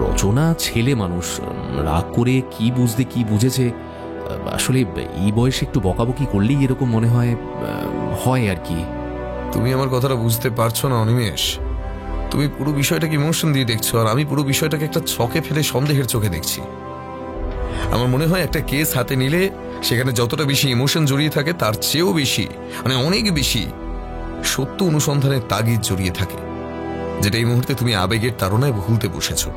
রচনা ছেলে মানুষ, রাগ করে কি বুঝতে কি বুঝেছে। আসলে এই বয়সে একটু বকাবকি করলেই এরকম মনে হয় হয় আর কি। তুমি আমার কথাটা বুঝতে পারছো না অনিমেষ। তুমি পুরো বিষয়টাকে ইমোশন দিয়ে দেখছো, আর আমি পুরো বিষয়টাকে একটা ছকে ফেলে সন্দেহের চোখে দেখছি। আমার মনে হয় একটা কেস হাতে নিলে সেখানে যতটা বেশি ইমোশন জড়িয়ে থাকে তার চেয়েও বেশি, মানে অনেক বেশি সত্য অনুসন্ধানের তাগিদ জড়িয়ে থাকে, যেটা এই মুহূর্তে তুমি আবেগের তাড়নায় ভুলতে বসেছো।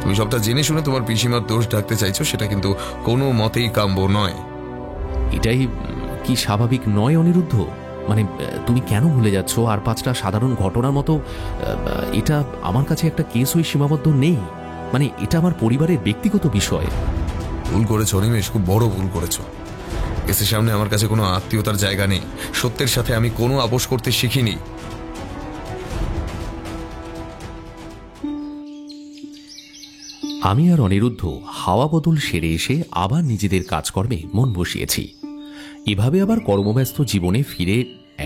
তুমি সবটা জেনে শুনে তোমার পিসিমার দোষ ঢাকতে চাইছো, সেটা কিন্তু কোনো মতেই কাম্য নয়। এটাই কি স্বাভাবিক নয় অনিরুদ্ধ? মানে তুমি কেন ভুলে যাচ্ছ আর 5টা সাধারণ ঘটনার মতো এটা আমার কাছে একটা কেস হয়ে সীমাবদ্ধ নেই। মানে এটা আমার পরিবারের ব্যক্তিগত বিষয়। ভুল করেছো অনিমেষ, খুব বড় ভুল করেছো। কেসের সামনে আমার কাছে কোনো আত্মীয়তার জায়গা নেই। সত্যের সাথে আমি কোনো আপোষ করতে শিখিনি। আমি আর অনিরুদ্ধ হাওয়া বদল সেরে এসে আবার নিজেদের কাজকর্মে মন বসিয়েছি। এভাবে আবার কর্মব্যস্ত জীবনে ফিরে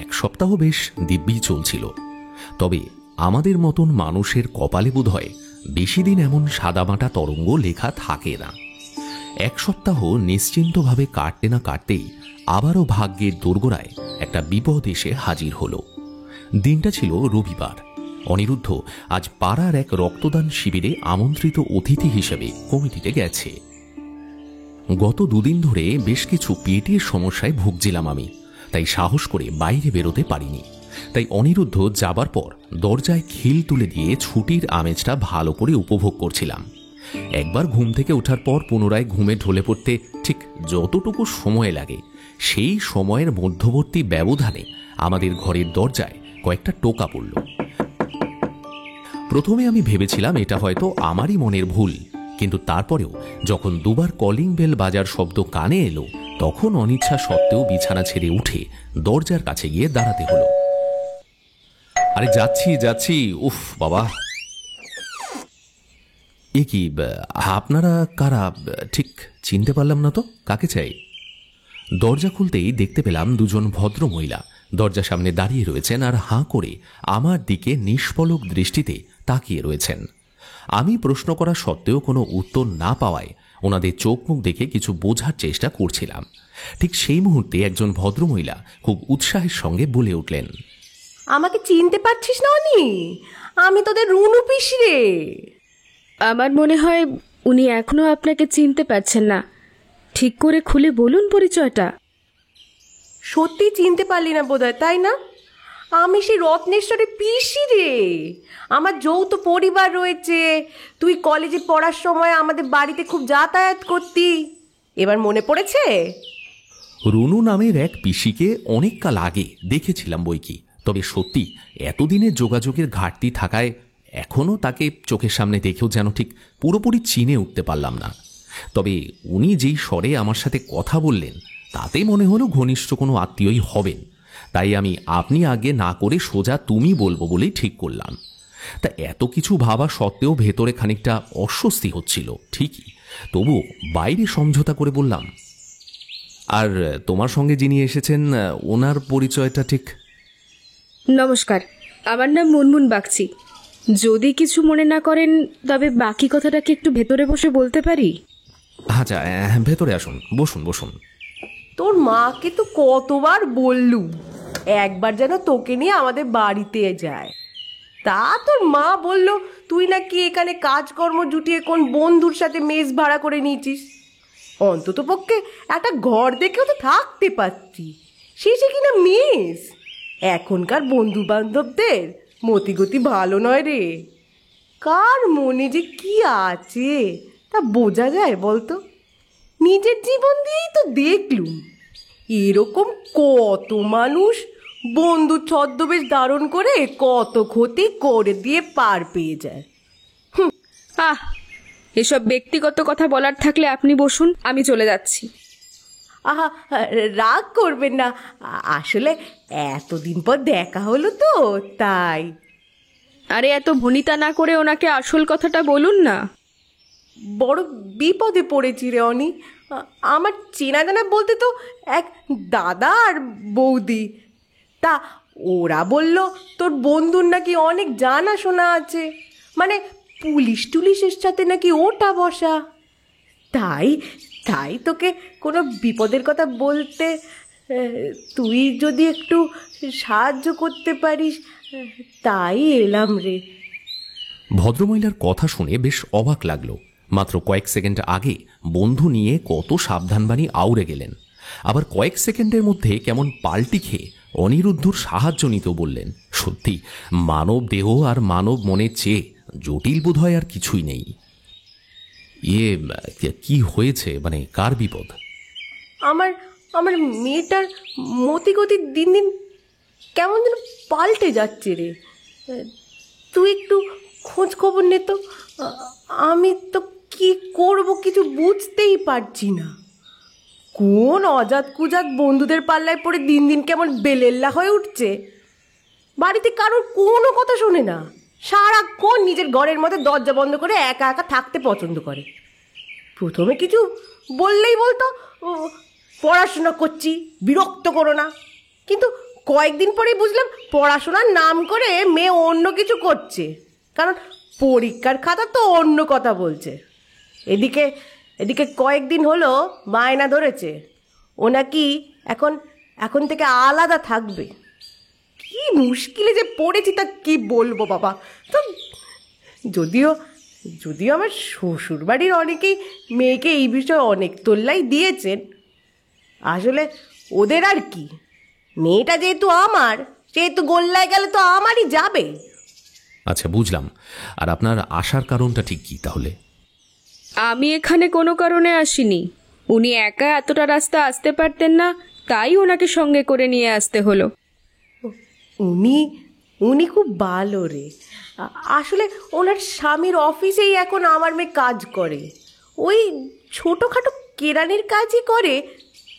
1 সপ্তাহ বেশ দিব্যি চলছিল। তবে আমাদের মতন মানুষের কপালে বোধহয় বেশি দিন এমন সাদামাটা তরঙ্গ লেখা থাকে না। 1 সপ্তাহ নিশ্চিন্তভাবে কাটতে না কাটতেই আবারও ভাগ্যের দোরগোড়ায় একটা বিপদ এসে হাজির হলো। দিনটা ছিল রবিবার। অনিরুদ্ধ আজ পাড়ার এক রক্তদান শিবিরে আমন্ত্রিত অতিথি হিসেবে কমিটিতে গেছে। গত 2 দিন ধরে বেশ কিছু পেটের সমস্যায় ভুগছিলাম আমি, তাই সাহস করে বাইরে বেরোতে পারিনি। তাই অনিরুদ্ধ যাবার পর দরজায় খিল তুলে দিয়ে ছুটির আমেজটা ভালো করে উপভোগ করছিলাম। একবার ঘুম থেকে ওঠার পর পুনরায় ঘুমে ঢলে পড়তে ঠিক যতটুকু সময় লাগে, সেই সময়ের মধ্যবর্তী ব্যবধানে আমাদের ঘরের দরজায় কয়েকটা টোকা পড়ল। প্রথমে আমি ভেবেছিলাম এটা হয়তো আমারই মনের ভুল, কিন্তু তারপরেও যখন 2বার কলিং বেল বাজার শব্দ কানে এলো, তখন অনিচ্ছা সত্ত্বেও বিছানা ছেড়ে উঠে দরজার কাছে গিয়ে দাঁড়াতে হলো। আরে যাচ্ছি যাচ্ছি, উফ বাবা। এ কি, আপনারা কারা? ঠিক চিনতে পারলাম না তো, কাকে চাই? দরজা খুলতেই দেখতে পেলাম 2জন ভদ্র মহিলা দরজার সামনে দাঁড়িয়ে রয়েছেন আর হাঁ করে আমার দিকে নিষ্পলক দৃষ্টিতে তাকিয়ে রয়েছেন। আমি প্রশ্ন করা সত্ত্বেও কোনো উত্তর না পাওয়ায় ওনাদের চোখ মুখ দেখে কিছু বোঝার চেষ্টা করছিলাম। ঠিক সেই মুহূর্তে একজন ভদ্রমহিলা খুব উৎসাহের সঙ্গে বলে উঠলেন, আমাকে চিনতে পারছিস না অনি? আমি তোদের রুনু পিসি রে। আমার মনে হয় উনি এখনো আপনাকে চিনতে পারছেন না। ঠিক করে খুলে বলুন পরিচয়টা। সত্যি চিনতে পারলি না বোধহয়, তাই না? আমি সেই রত্নেশ্বরের পিসি রে। আমার যৌথ পরিবার রয়েছে। তুই কলেজে পড়ার সময় আমাদের বাড়িতে খুব যাতায়াত করতি। এবার মনে পড়েছে? রুনু নামের এক পিসিকে অনেক কাল আগে দেখেছিলাম বইকি, তবে সত্যি এতদিনের যোগাযোগের ঘাটতি থাকায় এখনও তাকে চোখের সামনে দেখেও যেন ঠিক পুরোপুরি চিনে উঠতে পারলাম না। তবে উনি যেই স্বরে আমার সাথে কথা বললেন, তাতে মনে হলো ঘনিষ্ঠ কোনো আত্মীয়ই হবেন। তাই আমি আপনি আগে না করে সোজা তুমি বলবো বলেই ঠিক করলাম। তা এত কিছু ভাবা সত্ত্বেও ভেতরে খানিকটা অস্বস্তি হচ্ছিল ঠিকই, তবু বাইরে সমঝোতা করে বললাম, আর তোমার সঙ্গে যিনি এসেছেন ওনার পরিচয়টা ঠিক? নমস্কার, আমার নাম মুনমুন বাগচি। যদি কিছু মনে না করেন তবে বাকি কথাটা কি একটু ভেতরে বসে বলতে পারি? আচ্ছা, ভেতরে আসুন, বসুন বসুন। তোর মাকে তো কতবার বললু একবার যেন তোকে নিয়ে আমাদের বাড়িতে যায়। তা তোর মা বলল তুই নাকি এখানে কাজকর্ম জুটিয়ে কোন বন্ধুর সাথে মেস ভাড়া করে নিয়েছিস। অন্তত পক্ষে একটা ঘর দেখেও তো থাকতে পারতি, শেষে কিনা মেস। এখনকার বন্ধু বান্ধবদের মতিগতি ভালো নয় রে। কার মনে যে কি আছে তা বোঝা যায় বলতো? নিজের জীবন দিয়েই তো দেখলুম এরকম কত মানুষ বন্ধু ছদ্মবেশ ধারণ করে কত ক্ষতি করে দিয়ে পার পেয়ে যায়। আহ, এসব ব্যক্তিগত কথা বলার থাকলে আপনি বসুন, আমি চলে যাচ্ছি। আহা, রাগ করবেন না, আসলে এতদিন পর দেখা হলো তো তাই। আরে এত ভনিতা না করে ওনাকে আসল কথাটা বলুন না। বড় বিপদে পড়েছি রে অনি। আমার চেনা জানা বলতে তো এক দাদা আর বৌদি। তা ওরা বলল তোর বন্ধুর নাকি অনেক জানাশোনা আছে, মানে পুলিশ টুলিশের সাথে নাকি ওটা বসা। তাই তাই তোকে কোনো বিপদের কথা বলতে, তুই যদি একটু সাহায্য করতে পারিস তাই এলাম রে। ভদ্রমহিলার কথা শুনে বেশ অবাক লাগলো। মাত্র কয়েক সেকেন্ড আগে বন্ধু নিয়ে কত সাবধানবাণী আউড়ে গেলেন, আবার কয়েক সেকেন্ডের মধ্যে কেমন পাল্টি খেয়ে অনিরুদ্ধর সাহায্য নিতেও বললেন। সত্যি মানব দেহ আর মানব মনের চেয়ে জটিল বোধ হয় আর কিছুই নেই। কি হয়েছে, মানে কার বিপদ? আমার আমার মেয়েটার মতিগতি দিন দিন কেমন যেন পাল্টে যাচ্ছে রে। তুই একটু খোঁজ খবর নে তো। আমি তো কি করব কিছু বুঝতেই পারছি না। কোন অজাত কুজাত বন্ধুদের পাল্লায় পড়ে দিন দিন কেমন বেলেল্লা হয়ে উঠছে। বাড়িতে কারোর কোনো কথা শোনে না, সারাক্ষণ নিজের ঘরের মধ্যে দরজা বন্ধ করে একা একা থাকতে পছন্দ করে। প্রথমে কিছু বললেই বলতো পড়াশোনা করছি, বিরক্ত করো না। কিন্তু কয়েকদিন পরেই বুঝলাম পড়াশোনার নাম করে মেয়ে অন্য কিছু করছে, কারণ পরীক্ষার খাতা তো অন্য কথা বলছে। এদিকে এদিকে কয়েকদিন হলো বায়না ধরেছে ও নাকি এখন থেকে আলাদা থাকবে। কি মুশকিলে যে পড়েছি তা কি বলবো বাবা। তো যদিও আমার শ্বশুর বাড়ির অনেকেই মেয়েকে এই বিষয়ে অনেক তোল্লাই দিয়েছেন, আসলে ওদের আর কি, মেয়েটা যেহেতু আমার, সেহেতু গোল্লায় গেলে তো আমারই যাবে। আচ্ছা, বুঝলাম। আর আপনার আসার কারণটা ঠিক কি তাহলে? আমি এখানে কোনো কারণে আসিনি। উনি একা এতটা রাস্তা আসতে পারতেন না, তাই ওনাকে সঙ্গে করে নিয়ে আসতে হলো। উনি খুব ভালো রে। আসলে ওনার স্বামীর অফিসেই এখন আমার মেয়ে কাজ করে। ওই ছোটোখাটো কেরানির কাজই করে,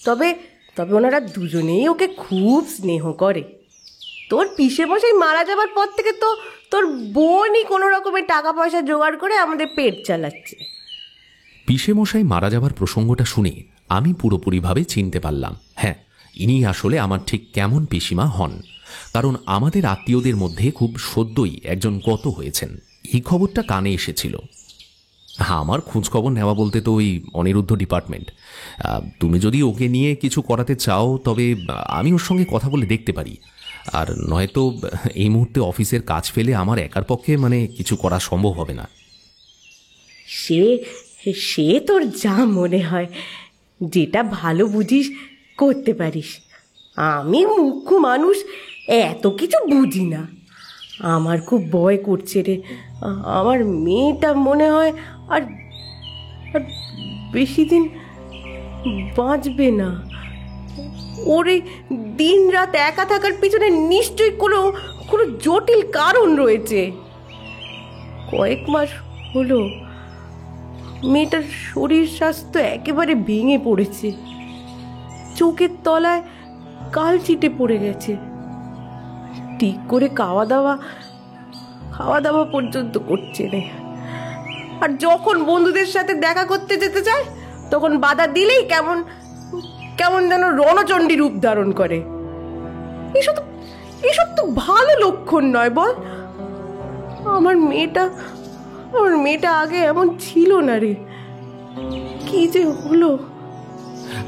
তবে ওনারা দুজনেই ওকে খুব স্নেহ করে। তোর পিসে মশাই মারা যাবার পর থেকে তো তোর বোনই কোনো রকমের টাকা পয়সা জোগাড় করে আমাদের পেট চালাচ্ছে। পিসে মশাই মারা যাবার প্রসঙ্গটা শুনে আমি পুরোপুরিভাবে চিনতে পারলাম। হ্যাঁ, ইনি আসলে আমার ঠিক কেমন পিসিমা হন, কারণ আমাদের আত্মীয়দের মধ্যে খুব সদ্যই একজন গত হয়েছেন। এই খবরটা কানে এসেছিল। আমার খোঁজখবর নেওয়া বলতে তো ওই অনিরুদ্ধ ডিপার্টমেন্ট। তুমি যদি ওকে নিয়ে কিছু করাতে চাও তবে আমি ওর সঙ্গে কথা বলে দেখতে পারি। আর নয়তো এই মুহূর্তে অফিসের কাজ ফেলে আমার একার পক্ষে কিছু করা সম্ভব হবে না। সে তোর যা মনে হয়, যেটা ভালো বুঝিস করতে পারিস। আমি মূর্খ মানুষ, এত কিছু বুঝি না। আমার খুব ভয় করছে রে। আমার মেয়েটা মনে হয় আর বেশি দিন বাঁচবে না। ওর এই দিন রাত একা থাকার পিছনে নিশ্চয়ই কোনো জটিল কারণ রয়েছে। কয়েক মাস হলো মেয়েটার শরীর স্বাস্থ্য একেবারে ভেঙে পড়েছে। চোখের তলায় কালচিটে পড়ে গেছে। ঠিক করে খাওয়া দাওয়া পর্যন্ত করছে না। আর যখন বন্ধুদের সাথে দেখা করতে যেতে চায় তখন বাধা দিলেই কেমন যেন রণচণ্ডী রূপ ধারণ করে। এসব তো ভালো লক্ষণ নয় বল। আমার মেয়েটা আগে এমন ছিল না রে, কি যে হলো।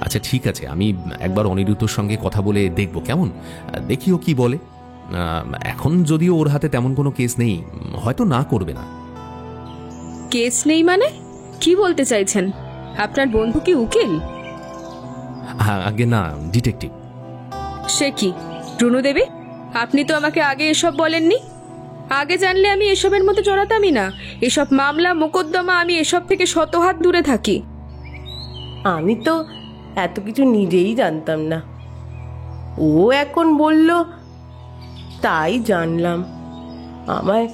আচ্ছা ঠিক আছে, আমি একবার অনিরুদ্ধর সঙ্গে কথা বলে দেখব, কেমন, দেখি ও কি বলে। এখন যদিও ওর হাতে তেমন কোনো কেস নেই, হয়তো না করবে না। কেস নেই মানে কি বলতে চাইছেন? আপনার বন্ধু কি উকিল? হ্যাঁ, আগে না, ডিটেকটিভ। সে কি রুনু দেবী, আপনি তো আমাকে আগে এসব বলেননি। আগে জানলে আমি এসবের মধ্যে জড়াতামই না। এসব মামলা মোকদ্দমা, আমি এসব থেকে শত হাত দূরে থাকি। আমি তো এত কিছু নিজেই জানতাম না, ও এখন বলল তাই জানলাম। আমায়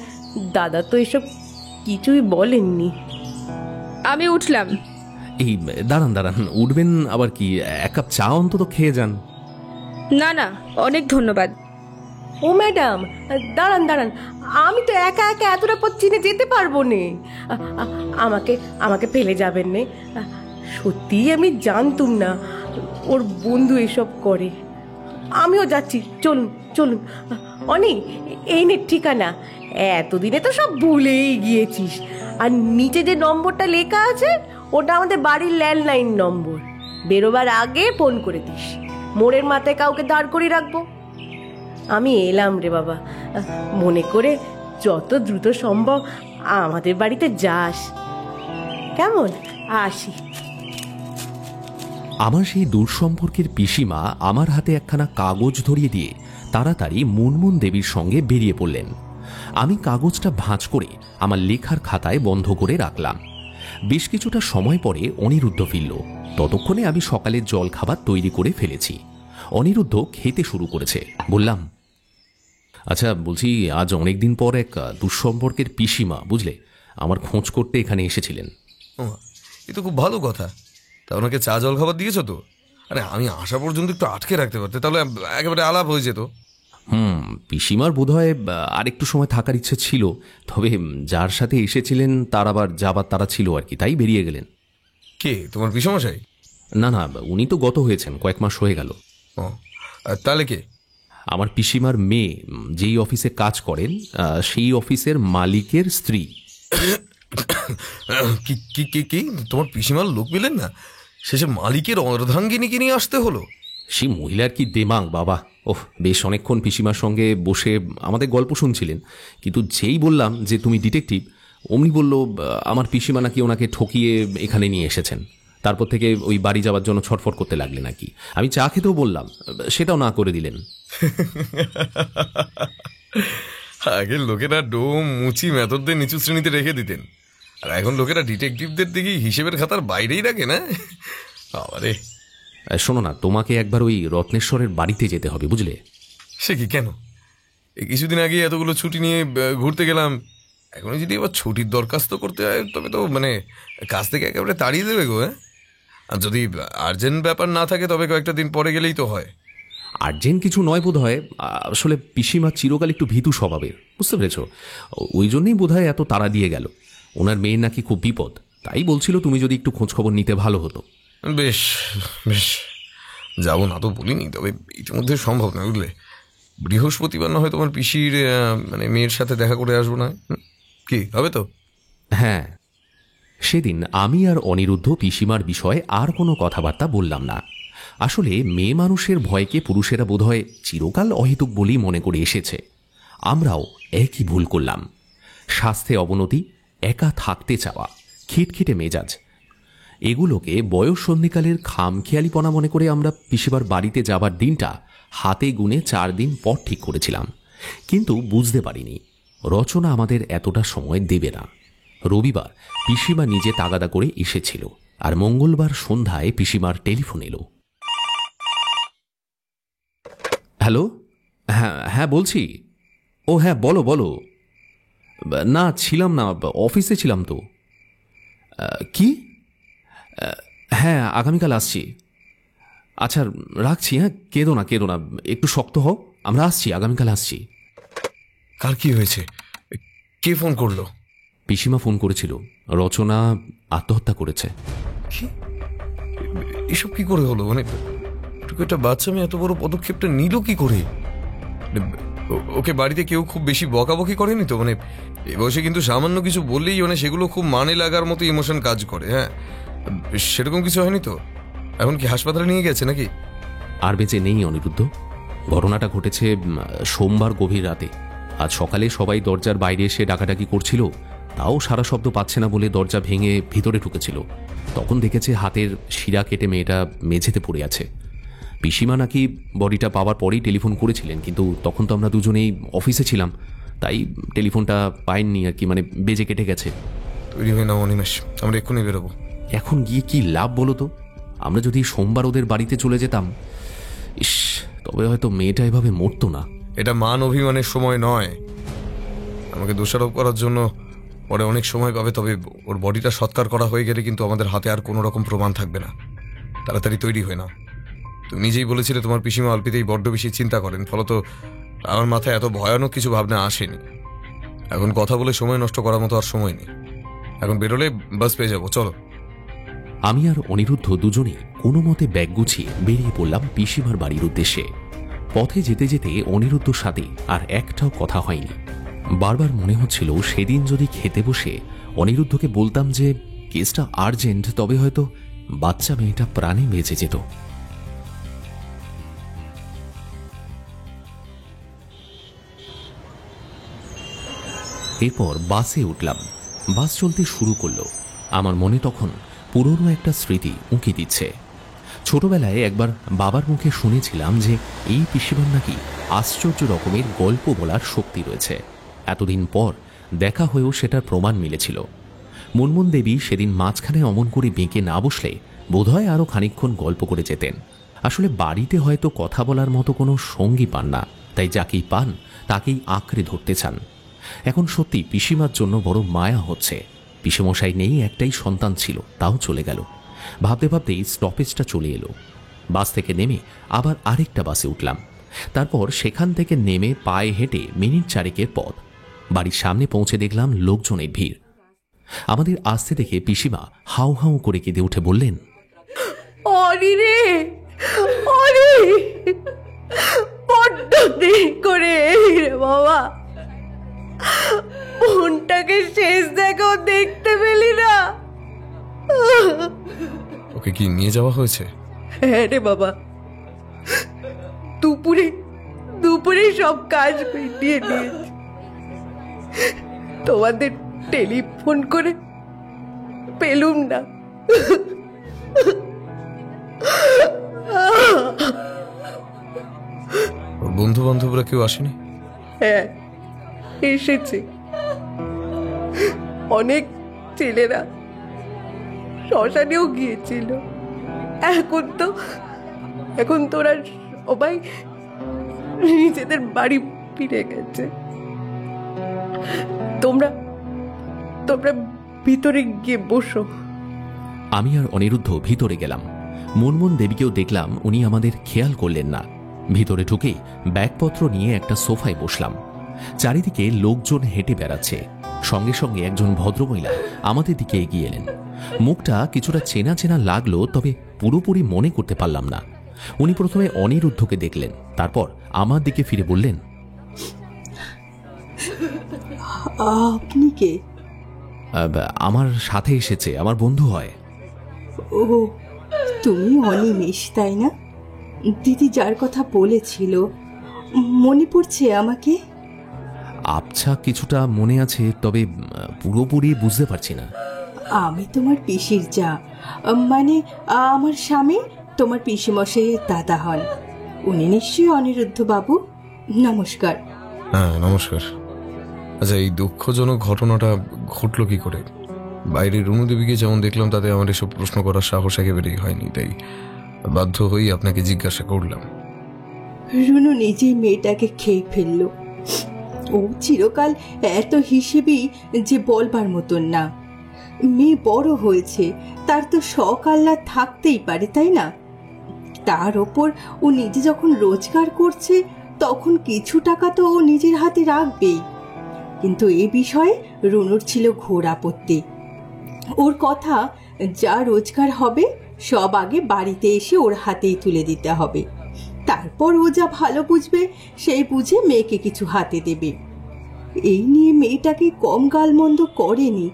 দাদা তো এসব কিছুই বলেননি। আমি উঠলাম। এই দাঁড়ান, উঠবেন আবার কি? এক কাপ চা অন্তত খেয়ে যান। না না, অনেক ধন্যবাদ। ও ম্যাডাম, দাঁড়ান, আমি তো একা এতটা পথ চিনে যেতে পারবো নে। আমাকে ফেলে যাবেন নে। সত্যিই আমি জানতুম না ওর বন্ধু এসব করে। আমিও যাচ্ছি, চলুন। অনি, এই নে ঠিকানা, এতদিনে তো সব ভুলেই গিয়েছিস। আর নিচে যে নম্বরটা লেখা আছে ওটা আমাদের বাড়ির ল্যান্ডলাইন নম্বর। বেরোবার আগে ফোন করে দিস, মোড়ের মাথায় কাউকে দাঁড় করিয়ে রাখবো। আমি এলাম রে বাবা, মনে করে যত দ্রুত সম্ভব আমাদের বাড়িতে যাস, কেমন? আসি। আমার সেই দূর সম্পর্কের পিসিমা আমার হাতে একখানা কাগজ ধরিয়ে দিয়ে তাড়াতাড়ি মুনমুন দেবীর সঙ্গে বেরিয়ে পড়লেন। আমি কাগজটা ভাঁজ করে আমার লেখার খাতায় বন্ধ করে রাখলাম। বেশ কিছুটা সময় পরে অনিরুদ্ধ ফিরল। ততক্ষণে আমি সকালের জল খাবার তৈরি করে ফেলেছি। অনিরুদ্ধ খেতে শুরু করেছে। বললাম, আচ্ছা বলছি, আজ অনেকদিন পর এক দুঃসম্পর্কের পিসিমা, বুঝলে, আমার খোঁজ করতে এখানে এসেছিলেন। ও, এ তো খুব ভালো কথা। তা ওনাকে চা জল খাবার দিয়েছো তো? আরে আমি আসা পর্যন্ত একটু আটকে রাখতে পারতে, তাহলে একেবারে আলাপ হয়ে যেত। পিসিমার বোধহয় আর একটু সময় থাকার ইচ্ছে ছিল, তবে যার সাথে এসেছিলেন তার আবার যাবার তারা ছিল আর কি, তাই বেরিয়ে গেলেন। কে, তোমার পিসমশাই? না না, উনি তো গত হয়েছেন, কয়েক মাস হয়ে গেল। ও, তাহলে কে? আমার পিসিমার মেয়ে, যেই অফিসে কাজ করেন সেই অফিসের মালিকের স্ত্রী। কি কি কি কি তোমার পিসিমার লোক পেলেন না, শেষে মালিকের অর্ধাঙ্গিনীকে নিয়ে আসতে হলো? সেই মহিলার কি দেমাগ বাবা! ওহ, বেশ অনেকক্ষণ পিসিমার সঙ্গে বসে আমাদের গল্প শুনছিলেন, কিন্তু যেই বললাম যে তুমি ডিটেকটিভ, অমনি বলল আমার পিসিমা নাকি ওনাকে ঠকিয়ে এখানে নিয়ে এসেছেন। তারপর থেকে ওই বাড়ি যাওয়ার জন্য ছটফট করতে লাগলেন নাকি। আমি চা খেতেও বললাম, সেটাও না করে দিলেন। আগের লোকেরা ডোম মুচি মেথরদের নিচু শ্রেণীতে রেখে দিতেন, আর এখন লোকেরা ডিটেকটিভদের দিকে হিসেবের খাতার বাইরেই রাখে না। আরে শোনো না, তোমাকে একবার ওই রত্নেশ্বরের বাড়িতে যেতে হবে, বুঝলে। সে কি, কেন? এই কিছুদিন আগে এতগুলো ছুটি নিয়ে ঘুরতে গেলাম, এখন যদি এবার ছুটির দরখাস্ত করতে হয় তবে তো মানে কাজ থেকে একেবারে তাড়িয়ে দেবে গো। হ্যাঁ, আর যদি আর্জেন্ট ব্যাপার না থাকে তবে কয়েকটা দিন পরে গেলেই তো হয়। আর্জেন্ট কিছু নয় বোধ হয়, আসলে পিসিমা চিরকাল একটু ভীতু স্বভাবের, বুঝতে পেরেছ। ওই জন্যই বোধ হয় এত তাড়া দিয়ে গেল। ওনার মেয়ের নাকি খুব বিপদ, তাই বলছিল তুমি যদি একটু খোঁজখবর নিতে ভালো হতো। বেশ বেশ, যাবো না তো বলিনি, তবে ইতিমধ্যে সম্ভব না, বুঝলে। বৃহস্পতিবার না হয় তোমার পিসির মানে মেয়ের সাথে দেখা করে আসবো না, কি হবে তো? হ্যাঁ। সেদিন আমি আর অনিরুদ্ধ পিসিমার বিষয়ে আর কোনো কথাবার্তা বললাম না। আসলে মেয়ে মানুষের ভয়কে পুরুষেরা বোধহয় চিরকাল অহেতুক বলেই মনে করে এসেছে। আমরাও একই ভুল করলাম। স্বাস্থ্যে অবনতি, একা থাকতে চাওয়া, খিটখিটে মেজাজ, এগুলোকে বয়স সন্ধিকালের খামখেয়ালিপনা মনে করে আমরা পিসিমার বাড়িতে যাবার দিনটা হাতে গুনে 4 দিন পর ঠিক করেছিলাম। কিন্তু বুঝতে পারিনি রচনা আমাদের এতটা সময় দেবে না। রবিবার পিসিমা নিজে তাগাদা করে এসেছিল, আর মঙ্গলবার সন্ধ্যায় পিসিমার টেলিফোন এলো। হ্যালো, হ্যাঁ হ্যাঁ বলছি। ও হ্যাঁ, বলো বলো। না ছিলাম না, অফিসে ছিলাম তো। কি? হ্যাঁ, আগামীকাল আসছি। আচ্ছা রাখছি, হ্যাঁ, কেঁদো না কেঁদো না, একটু শক্ত হও, আমরা আসছি, আগামীকাল আসছি। কার কি হয়েছে? কে ফোন করলো? পিসিমা ফোন করেছিল, রচনা আত্মহত্যা করেছে। কি? এসব কি করে হলো? মানে একটা বাচ্চা মেয়ে এত বড় পদক্ষেপটা নিল কি করে? ওকে বাড়িতে কেউ খুব বেশি বকাবকি করেনি তো? মানে এ বয়সে কিন্তু সামান্য কিছু বললেই মানে সেগুলো খুব মানে লাগার মতো ইমোশন কাজ করে। হ্যাঁ, সেরকম কিছু হয়নি তো? এখন কি হাসপাতালে নিয়ে গেছে নাকি? আর বেঁচে নেই অনিরুদ্ধ। ঘটনাটা ঘটেছে সোমবার গভীর রাতে। আজ সকালে সবাই দরজার বাইরে এসে ডাকাডাকি করছিল, তাও সারা শব্দ পাচ্ছে না বলে দরজা ভেঙে ভিতরে ঢুকেছিল। তখন দেখেছে হাতের শিরা কেটে মেয়েটা মেঝেতে পড়ে আছে। পিসিমা নাকি বডিটা পাওয়ার পরেই টেলিফোন করেছিলেন, কিন্তু তখন তো আমরা দুজনেই অফিসে ছিলাম, তাই টেলিফোনটা পাইনি আর কি, মানে বেজে কেটে গেছে। তৈরি হয়ে নাও অনিমেষ, আমরা এক্ষুনি বেরোবো। এখন গিয়ে কি লাভ বলো তো? আমরা যদি সোমবার ওদের বাড়িতে চলে যেতাম, ইস, তবে হয়তো মেয়েটা এভাবে মরতো না। এটা মান অভিমানের সময় নয়। আমাকে দোষারোপ করার জন্য পরে অনেক সময় পাবে, তবে ওর বডিটা সৎকার করা হয়ে গেলে কিন্তু আমাদের হাতে আর কোনো রকম প্রমাণ থাকবে না। তাড়াতাড়ি তৈরি হয়ে নাও। তুমি নিজেই বলেছিলে তোমার পিসিমা অল্পেতেই বড্ড বেশি চিন্তা করেন, ফলত আমার মাথায় এত ভয়ানক কিছু ভাবনা আসেনি। এখন কথা বলে সময় নষ্ট করার মতো আর সময় নেই। এখন বেরোলে বাস পেয়ে যাবো, চলো। আমি আর অনিরুদ্ধ দুজনেই কোনো মতে ব্যাগ গুছিয়ে বেরিয়ে পড়লাম পিসিমার বাড়ির উদ্দেশ্যে। পথে যেতে যেতে অনিরুদ্ধর সাথে আর একটাও কথা হয়নি। বারবার মনে হচ্ছিল সেদিন যদি খেতে বসে অনিরুদ্ধকে বলতাম যে কেসটা আর্জেন্ট, তবে হয়তো বাচ্চা মেয়েটা প্রাণে বেঁচে যেত। এরপর বাসে উঠলাম। বাস চলতে শুরু করলো। আমার মনে তখন পুরনো একটা স্মৃতি উঁকি দিচ্ছে। ছোটবেলায় একবার বাবার মুখে শুনেছিলাম যে এই পিসিমার নাকি আশ্চর্য রকমের গল্প বলার শক্তি রয়েছে। এতদিন পর দেখা হয়েও সেটার প্রমাণ মিলেছিল। মুনমুন দেবী সেদিন মাঝখানে অমন করে বেঁকে না বসলে বোধহয় আরও খানিকক্ষণ গল্প করে যেতেন। আসলে বাড়িতে হয়তো কথা বলার মতো কোনো সঙ্গী পান না, তাই যাকেই পান তাকেই আঁকড়ে ধরতে চান। এখন সত্যি পিসিমার জন্য বড় মায়া হচ্ছে। পিসেমশাই নেই, একটাই সন্তান ছিল, তাও চলে গেল। ভাবতে ভাবতেই স্টপেজটা চলে এলো। বাস থেকে নেমে আবার আরেকটা বাসে উঠলাম। তারপর সেখান থেকে নেমে পায়ে হেঁটে মিনিট 4 পথ। বাড়ির সামনে পৌঁছে দেখলাম লোকজনের ভিড়। আমাদের আসতে দেখে পিসিমা হাউ হাউ করে কেঁদে উঠে বললেন, অরি রে, অরি, বড্ড দেরি করে এলি রে বাবা। বোনটাকে শেষ দেখাও দেখতে পেলি না? ওকে কি নিয়ে যাওয়া হয়েছে? হ্যাঁ রে বাবা, দুপুরে দুপুরে সব কাজ মিটিয়ে নিয়েছি। তোমাদের টেলিফোন করে পেলুম না। ওর বন্ধু বান্ধবরা কেউ আসেনি? হ্যাঁ, এসেছে। অনেক ছেলেরা শ্মশানেও গিয়েছিল। এখন তোরা সবাই নিজেদের বাড়ি ফিরে গেছে। তোমরা ভিতরে গিয়ে বসো। আমি আর অনিরুদ্ধ ভিতরে গেলাম। মুনমুন দেবীকেও দেখলাম উনি আমাদের খেয়াল করলেন না। ভিতরে ঢুকে ব্যাগপত্র নিয়ে একটা সোফায় বসলাম। চারিদিকে লোকজন হেঁটে বেড়াচ্ছে। সঙ্গে সঙ্গে একজন ভদ্রমহিলা আমাদের দিকে এগিয়ে এলেন। মুখটা কিছুটা চেনা চেনা লাগলো, তবে পুরোপুরি মনে করতে পারলাম না। উনি প্রথমে অনিরুদ্ধকে দেখলেন, তারপর আমার দিকে ফিরে বললেন, আপনি কে? আমার সাথে এসেছে, আমার বন্ধু হয়। ও, তুমি অনিমেষ তাই না? দিদি যার কথা বলেছিল, মনে পড়ছে আমাকে? আবছা কিছুটা মনে আছে, তবে পুরোপুরি বুঝতে পারছি না। আমি তোমার পিসির যা, মানে আমার স্বামী তোমার পিসিমশাইয়ের দাদা হন। উনি নিশ্চয়ই অনিরুদ্ধ বাবু। নমস্কার। হ্যাঁ, নমস্কার। আচ্ছা, এই দুঃখজনক ঘটনাটা ঘটলো কি করে? বাইরে রুনু দেবীকে যেমন দেখলাম, তাতে আমার এসব প্রশ্ন করার সাহস একেবারেই হয়নি, তাই বাধ্য হয়েই আপনাকে জিজ্ঞাসা করলাম। রুনু নিজেই মেয়েটাকে খেয়ে ফেললো। ও চিরকাল এত হিসেবেই যে বলবার মতন না। মেয়ে বড় হয়েছে, তার তো শখ আহ্লাদ থাকতেই পারে, তাই না? তার ওপর ও নিজে যখন রোজগার করছে, তখন কিছু টাকা তো ও নিজের হাতে রাখবেই। কিন্তু এ বিষয়ে রুনুর ছিল ঘোর আপত্তি। ওর কথা, যা রোজগার হবে সব আগে বাড়িতে এসে ওর হাতেই তুলে দিতে হবে। তারপর ও যা ভালো বুঝবে সেই বুঝে মেয়েকে কিছু হাতে দেবে। এই নিয়ে মেয়েটাকে কম গালমন্দ করেনি,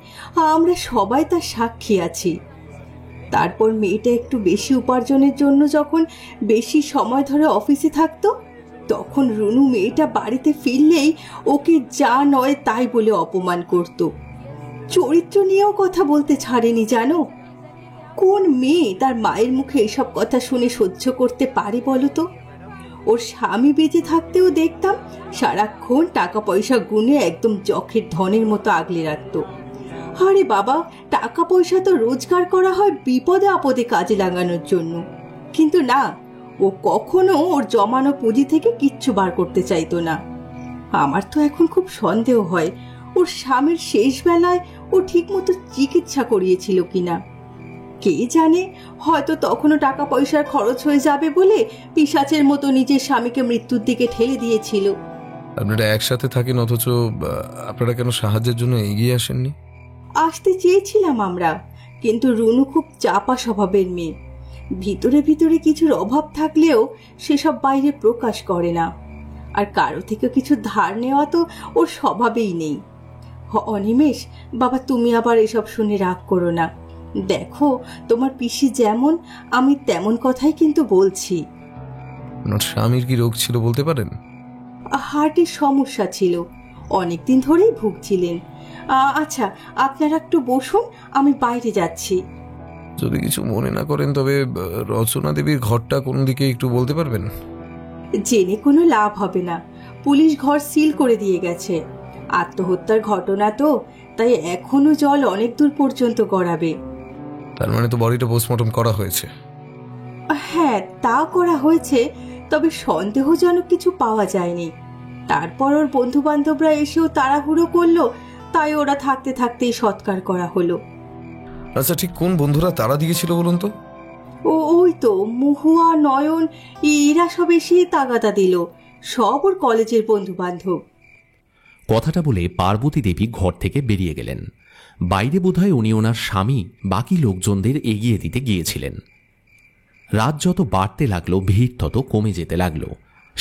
আমরা সবাই তার সাক্ষী আছি। তারপর মেয়েটা একটু বেশি উপার্জনের জন্য যখন বেশি সময় ধরে অফিসে থাকতো, তখন রুনু মেয়েটা বাড়িতে ফিরলেই ওকে যা নয় তাই বলে অপমান করত। চরিত্র নিয়েও কথা বলতে ছাড়েনি, জানো? কোন মেয়ে তার মায়ের মুখে এসব কথা শুনে সহ্য করতে পারে বলো তো? ওর স্বামী বেঁচে থাকতেও দেখতাম সারাক্ষণ টাকা পয়সা গুনে একদম যখের ধনের মতো আগলে রাখতো। আরে বাবা, টাকা পয়সা তো রোজগার করা হয় বিপদে আপদে কাজে লাগানোর জন্য, কিন্তু না, ও কখনো ওর জমানো পুঁজি থেকে কিচ্ছু বার করতে চাইতো না। আমার তো এখন খুব সন্দেহ হয় ওর স্বামীর শেষ বেলায় ও ঠিকমতো চিকিৎসা করিয়েছিল কিনা। কে জানে, হয়তো তখনও টাকা পয়সার খরচ হয়ে যাবে বলে পিশাচের মতো নিজের স্বামীকে মৃত্যুর দিকে ঠেলে দিয়েছিল। আপনারা একসাথে থাকেন, অথচ আপনারা কেন সাহায্যের জন্য এগিয়ে আসেননি? আসতে চেয়েছিলাম আমরা, কিন্তু রুনু খুব চাপা স্বভাবের মেয়ে। ভিতরে ভিতরে কিছুর অভাব থাকলেও সেসব বাইরে প্রকাশ করে না। আর কারো থেকে কিছু ধার নেওয়া তো ওর স্বভাবেই নেই। অনিমেষ বাবা, তুমি আবার এসব শুনে রাগ করো না। দেখো, তোমার পিসি যেমন, আমি তেমন কথাই কিন্তু বলছি। ওনার স্বামীর কি রোগ ছিল বলতে পারেন? হার্টের সমস্যা ছিল, অনেকদিন ধরেই ভুগছিলেন। আচ্ছা, আপনারা একটু বসুন, আমি বাইরে যাচ্ছি। যদি কিছু মনে না করেন তবে রচনা দেবীর ঘরটা কোন দিকে একটু বলতে পারবেন? জেনে কোনো লাভ হবে না, পুলিশ ঘর সিল করে দিয়ে গেছে। আত্মহত্যার ঘটনা তো, তাই এখনো জল অনেক দূর পর্যন্ত গড়াবে। তার মানে তো বডিটা পোস্টমর্টম করা হয়েছে? হ্যাঁ, তা করা হয়েছে, তবে সন্দেহজনক কিছু পাওয়া যায়নি। তারপর ওর বন্ধু বান্ধবরা এসেও তাড়াহুড়ো করলো, তাই ওরা থাকতে থাকতেই সৎকার করা হলো। আচ্ছা, ঠিক কোন বন্ধুরা তারা দিয়েছিল বলুন তো? ওই তো মহুয়া, নয়ন, এরা সব এসে তাগাদা দিল। সব ওর কলেজের বন্ধু বান্ধব। কথাটা বলে পার্বতী দেবী ঘর থেকে বেরিয়ে গেলেন। বাইরে বোধহয় উনি ওনার স্বামী বাকি লোকজনদের এগিয়ে দিতে গিয়েছিলেন। রাত যত বাড়তে লাগলো, ভিড় তত কমে যেতে লাগলো।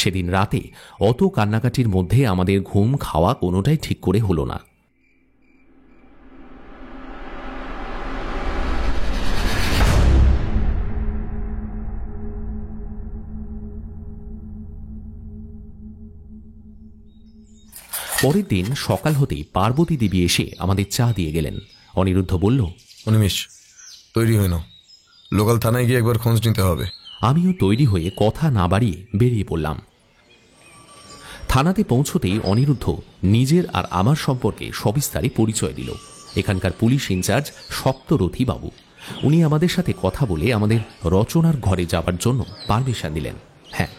সেদিন রাতে অত কান্নাকাটির মধ্যে আমাদের ঘুম খাওয়া কোনোটাই ঠিক করে হলো না। পরের দিন সকাল হতেই পার্বতী দেবী এসে আমাদের চা দিয়ে গেলেন। অনিরুদ্ধ বলল, অনিমেষ, তৈরি হয়ে নাও, লোকাল থানায় গিয়ে একবার খোঁজ নিতে হবে। আমিও তৈরি হয়ে কথা না বাড়িয়ে বেরিয়ে পড়লাম। থানাতে পৌঁছতেই অনিরুদ্ধ নিজের আর আমার সম্পর্কে সবিস্তারে পরিচয় দিল। এখানকার পুলিশ ইনচার্জ সপ্তরথী বাবু। উনি আমাদের সাথে কথা বলে আমাদের রচনার ঘরে যাবার জন্য পারমিশন দিলেন। হ্যাঁ,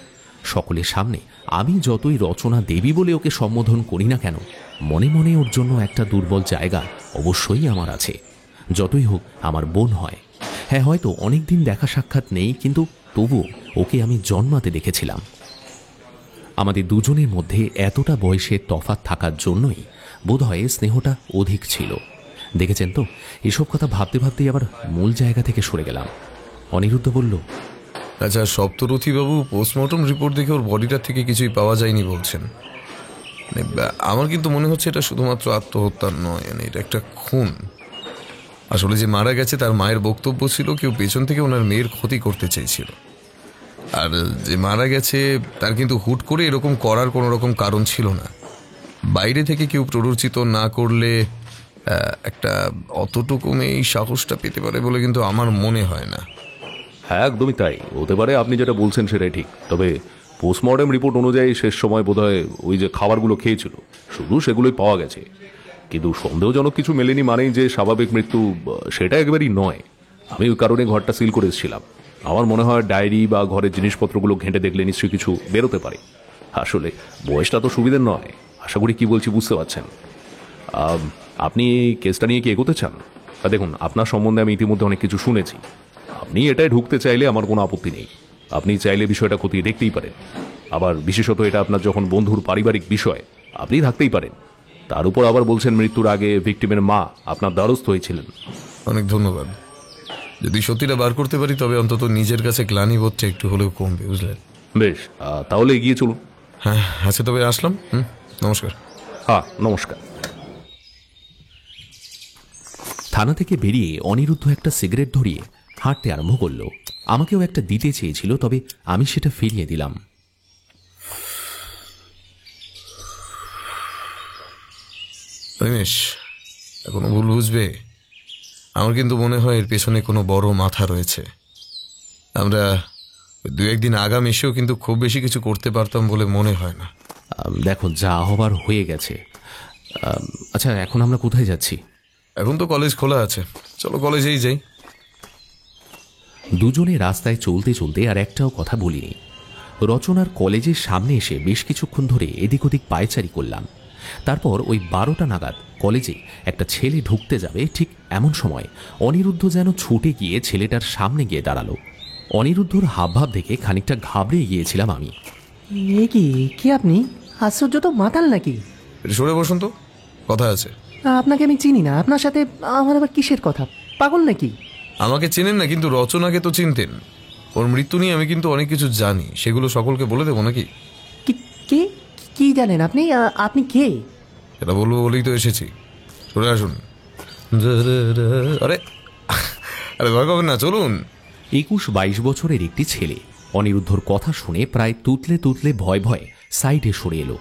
সকলের সামনে আমি যতই রচনা দেবী বলে ওকে সম্বোধন করি না কেন, মনে মনে ওর জন্য একটা দুর্বল জায়গা অবশ্যই আমার আছে। যতই হোক আমার বোন হয়। হ্যাঁ, হয়তো অনেকদিন দেখা সাক্ষাৎ নেই, কিন্তু তবুও ওকে আমি জন্মাতে দেখেছিলাম। আমাদের দুজনের মধ্যে এতটা বয়সের তফাৎ থাকার জন্যই বোধহয় স্নেহটা অধিক ছিল। দেখেছেন তো, এসব কথা ভাবতে ভাবতেই আবার মূল জায়গা থেকে সরে গেলাম। অনিরুদ্ধ বলল, আচ্ছা, সপ্তরথী বাবু পোস্টমর্টম রিপোর্ট দেখে ওর বডিটার থেকে কিছুই পাওয়া যায়নি বলছেন। আমার কিন্তু মনে হচ্ছে এটা শুধুমাত্র আত্মহত্যা নয়, এটা একটা খুন। আসলে যে মারা গেছে তার মায়ের বক্তব্য ছিল কেউ পেছন থেকে ওনার মেয়ের ক্ষতি করতে চেয়েছিল। আর যে মারা গেছে তার কিন্তু হুট করে এরকম করার কোনো রকম কারণ ছিল না। বাইরে থেকে কেউ প্ররোচিত না করলে একটা অতটুকু মেয়ে সাহসটা পেতে পারে বলে কিন্তু আমার মনে হয় না। হ্যাঁ, একদমই তাই হতে পারে। আপনি যেটা বলছেন সেটাই ঠিক। তবে পোস্টমর্টেম রিপোর্ট অনুযায়ী শেষ সময় বোধহয় ওই যে খাবারগুলো খেয়েছিল শুধু সেগুলোই পাওয়া গেছে। কিন্তু সন্দেহজনক কিছু মেলেনি মানেই যে স্বাভাবিক মৃত্যু সেটা একেবারেই নয়। আমি ওই কারণে ঘরটা সিল করে এসেছিলাম। আমার মনে হয় ডায়েরি বা ঘরের জিনিসপত্রগুলো ঘেঁটে দেখলে নিশ্চয়ই কিছু বেরোতে পারে। আসলে বয়সটা তো সুবিধের নয়। আশা করি কি বলছি বুঝতে পারছেন। আপনি এই কেসটা নিয়ে কি এগোতে চান? দেখুন, আপনার সম্বন্ধে আমি ইতিমধ্যে অনেক কিছু শুনেছি। আপনি এটাই ঢুকতে চাইলে আমার কোনো আপত্তি নেই। আপনি চাইলে বিষয়টা খতিয়ে দেখতেই পারেন। আবার বিশেষত এটা আপনার যখন বন্ধুর পারিবারিক বিষয়, আপনি থাকতেই পারেন। তার উপর আবার বলছেন মৃত্যুর আগে ভিকটিমের মা আপনার দ্বারস্থ হয়েছিলেন। অনেক ধন্যবাদ। যদি সত্যিটা বার করতে পারি তবে অন্তত নিজের কাছে গ্লানিবোধটা একটু হলেও কমবে, বুঝলেন? বেশ, তাহলে এগিয়ে চলুন। হ্যাঁ, আচ্ছা, তবে আসলাম। নমস্কার। হ্যাঁ, নমস্কার। থানা থেকে বেরিয়ে অনিরুদ্ধ একটা সিগারেট ধরিয়ে হাঁটতে আরম্ভ করল। আমাকেও একটা দিতে চেয়েছিল, তবে আমি সেটা ফিরিয়ে দিলাম। রমেশ, এখনো ভুল বুঝবে? আমার কিন্তু মনে হয় এর পেছনে কোনো বড় মাথা রয়েছে। আমরা দু একদিন আগাম এসেও কিন্তু খুব বেশি কিছু করতে পারতাম বলে মনে হয় না। দেখো, যা হবার হয়ে গেছে। আচ্ছা, এখন আমরা কোথায় যাচ্ছি? এখন তো কলেজ খোলা আছে, চলো কলেজেই যাই। দুজনে রাস্তায় চলতে চলতে আর একটাও কথা বলিনি। রচনার কলেজের সামনে এসে বেশ কিছুক্ষণ ধরে এদিক ওদিক পায়চারি করলাম। তারপর ওই 12টা নাগাদ কলেজে একটা ছেলে ঢুকতে যাবে, ঠিক এমন সময় অনিরুদ্ধ যেন ছুটে গিয়ে ছেলেটার সামনে গিয়ে দাঁড়ালো। অনিরুদ্ধর হাবভাব দেখে খানিকটা ঘাবড়ে গিয়েছিলাম আমি। কি আপনি? আশ্চর্য তো, মাতাল নাকি? সরে বসুন তো, কথা আছে। আপনাকে আমি চিনি না, আপনার সাথে আমার আবার কিসের কথা? পাগল নাকি? আমাকে চেনেন না, কিন্তু রচনাকে তো চিনতেন। ওর মৃত্যু নিয়ে আমি কিন্তু অনেক কিছু জানি, সেগুলো সকলকে বলে দেবো নাকি? কি? কি জানেন আপনি? আপনি কে? এটা বলবো বলেই তো এসেছি। চলে আসুন। আরে আরে ভয় পাবেন না, চলুন। 21-22 বছরের একটি ছেলে অনিরুদ্ধর কথা শুনে প্রায় তুতলে তুতলে ভয় ভয়ে সাইডে সরে এলো।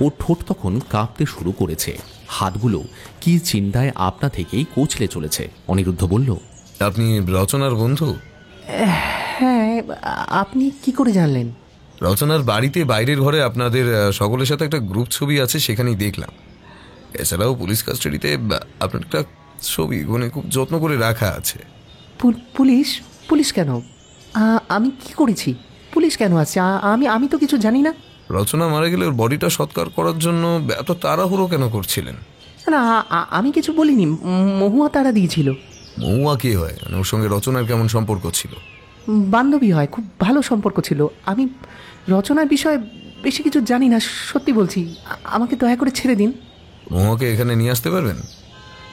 ওর ঠোঁট তখন কাঁপতে শুরু করেছে, হাতগুলো কি চিন্তায় আপনা থেকেই কোচলে চলেছে। অনিরুদ্ধ বলল, আপনি রচনার বন্ধু? হ্যাঁ, আপনি কি করে জানলেন? রচনার বাড়িতে বাইরের ঘরে আপনাদের সকলের সাথে একটা গ্রুপ ছবি আছে, সেখানেই দেখলাম। এছাড়াও পুলিশ কাস্টাডিতে আপনার একটা ছবি মানে খুব যত্ন করে রাখা আছে। পুলিশ? পুলিশ কেন? আমি কি করেছি? পুলিশ কেন আছে? আমি তো কিছু জানি না। রচনা মারা গেলে ওর বডিটা সৎকার করার জন্য এত তাড়াহুড়ো কেন করছিলেন? না, আমি কিছু বলিনি। মহুয়া তারা দিয়েছিল। মহুয়া কি হয়? মানে ওর সঙ্গে রচনার কেমন সম্পর্ক ছিল? বান্ধবী হয়, খুব ভালো সম্পর্ক ছিল। আমি রচনার বিষয়ে বেশি কিছু জানি না, সত্যি বলছি। আমাকে দয়া করে ছেড়ে দিন। মহুয়াকে এখানে নিয়ে আসতে পারবেন?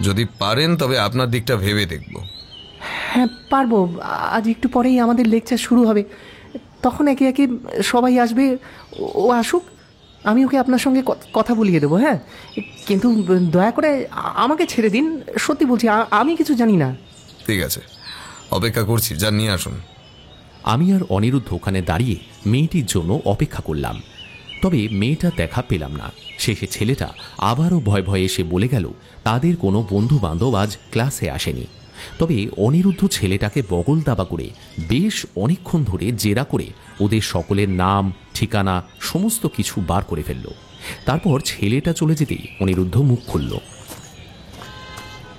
যদি পারেন তবে আপনার দিকটা ভেবে দেখব। হ্যাঁ, পারবো। আজ একটু পরেই আমাদের লেকচার শুরু হবে, তখন একে একে সবাই আসবে। ও আসুক, আমি ওকে আপনার সঙ্গে কথা বলিয়ে দেবো। হ্যাঁ, কিন্তু দয়া করে আমাকে ছেড়ে দিন, সত্যি বলছি। আমি কিছু জানি না। ঠিক আছে, অপেক্ষা করছি, যান নিয়ে আসুন। আমি আর অনিরুদ্ধ ওখানে দাঁড়িয়ে মেয়েটির জন্য অপেক্ষা করলাম, তবে মেয়েটা দেখা পেলাম না। শেষে ছেলেটা আবারও ভয় ভয়ে এসে বলে গেল তাদের কোনো বন্ধু বান্ধব আজ ক্লাসে আসেনি। তবে অনিরুদ্ধ ছেলেটাকে বগল দাবা করে বেশ অনেকক্ষণ ধরে জেরা করে ওদের সকলের নাম, ঠিকানা সমস্ত কিছু বার করে ফেলল। তারপর ছেলেটা চলে যেতেই অনিরুদ্ধ মুখ খুলল।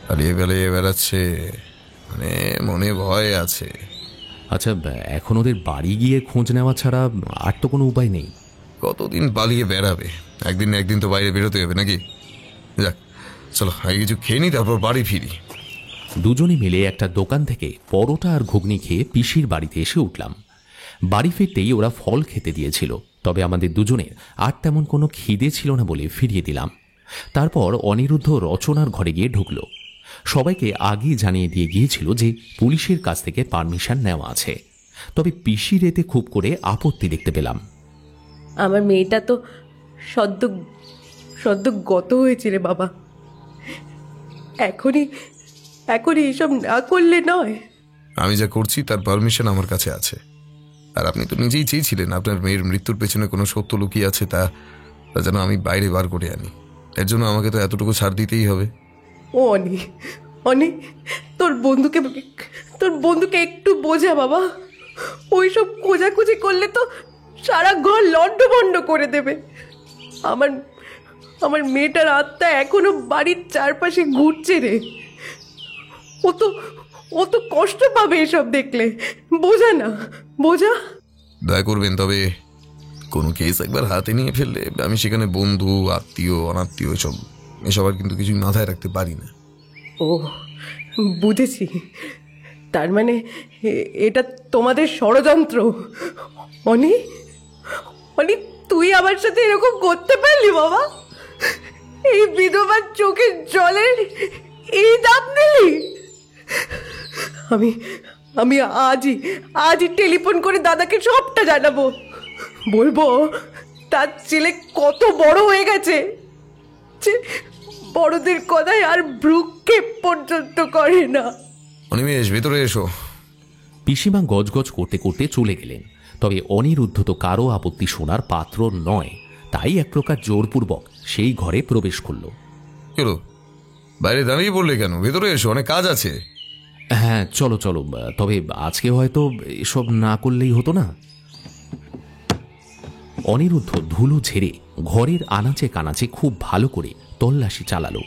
পালিয়ে পালিয়ে বেড়াচ্ছে, মানে মনে ভয় আছে। আচ্ছা, এখন ওদের বাড়ি গিয়ে খোঁজ নেওয়া ছাড়া আর তো কোনো উপায় নেই। কতদিন পালিয়ে বেড়াবে? একদিন না একদিন তো বাইরে বেরোতে হবে নাকি? যাক, চলো আগে কিছু খেয়ে নি, তারপর বাড়ি ফিরি। দুজনে মিলে একটা দোকান থেকে পরোটা আর ঘুগনি খেয়ে পিসির বাড়িতে এসে উঠলাম। বাড়ি ফিরতেই ওরা ফল খেতে দিয়েছিল, তবে আমাদের দুজনের আর তেমন কোনো খিদে ছিল না বলে ফিরিয়ে দিলাম। তারপর অনিরুদ্ধ রচনার ঘরে গিয়ে ঢুকল। সবাইকে আগেই জানিয়ে দিয়ে গিয়েছিল যে পুলিশের কাছ থেকে পারমিশন নেওয়া আছে, তবে পিসির এতে খুব করে আপত্তি দেখতে পেলাম। আমার মেয়েটা তো সদ্য সদ্য গত হয়েছে রে বাবা, এখনই এসব না করলে নয়। আমি যা করছি তার পারমিশন আমার কাছে আছে। আর আপনি তো নিজেই চেয়েছিলেন আপনার মেয়ের মৃত্যুর পেছনে কোনো সত্য লুকিয়ে আছে, তা যেন আমি বাইরে বার করে আনি। এর জন্য আমাকে তো এতটুকু ছাড় দিতেই হবে। ও অনি, তোর বন্ধুকে একটু বোঝা বাবা। ওইসব খোঁজাখুঁজি করলে তো সারা ঘর লন্ডভন্ড করে দেবে। আমার মেয়েটার আত্মা এখনো বাড়ির চারপাশে ঘুরছে রে। ও তো কষ্ট পাবে এসব দেখলে। বোঝা না, বোঝা। দয়া করবেন, তবে কোনো কেস একবার হাতে নিয়ে ফেললে আমি সেখানে বন্ধু, আত্মীয়, অনাত্মীয় এসব আর কিন্তু কিছুই মাথায় রাখতে পারি না। ও, বুঝেছি। তার মানে এটা তোমাদের ষড়যন্ত্র। অনি, তুই আমার সাথে এরকম করতে পারলি বাবা? এই বিধবার চোখের জলের এই দাম দিলি? আমি আজই টেলিফোন করে দাদাকে সবটা জানাবো। বলবো তার ছেলে কত বড় হয়ে গেছে, বড়দের কথায় আর ভ্রুক্ষেপ পর্যন্ত করে না। অনিমেষ, ভেতরে এসো। পিসিমা গজগজ করতে করতে চলে গেলেন, তবে অনিরুদ্ধ তো কারো আপত্তি শোনার পাত্র নয়, তাই এক প্রকার জোরপূর্বক সেই ঘরে প্রবেশ করল। চলো, বাইরে দাঁড়িয়ে পড়লে কেন? ভেতরে এসো, অনেক কাজ আছে। হ্যাঁ, চলো চলো, তবে আজকে হয়তো এসব না করলেই হতো না। অনিরুদ্ধ ধুলো ঝেড়ে ঘরের আনাচে কানাচে খুব ভালো করে তল্লাশি চালালো।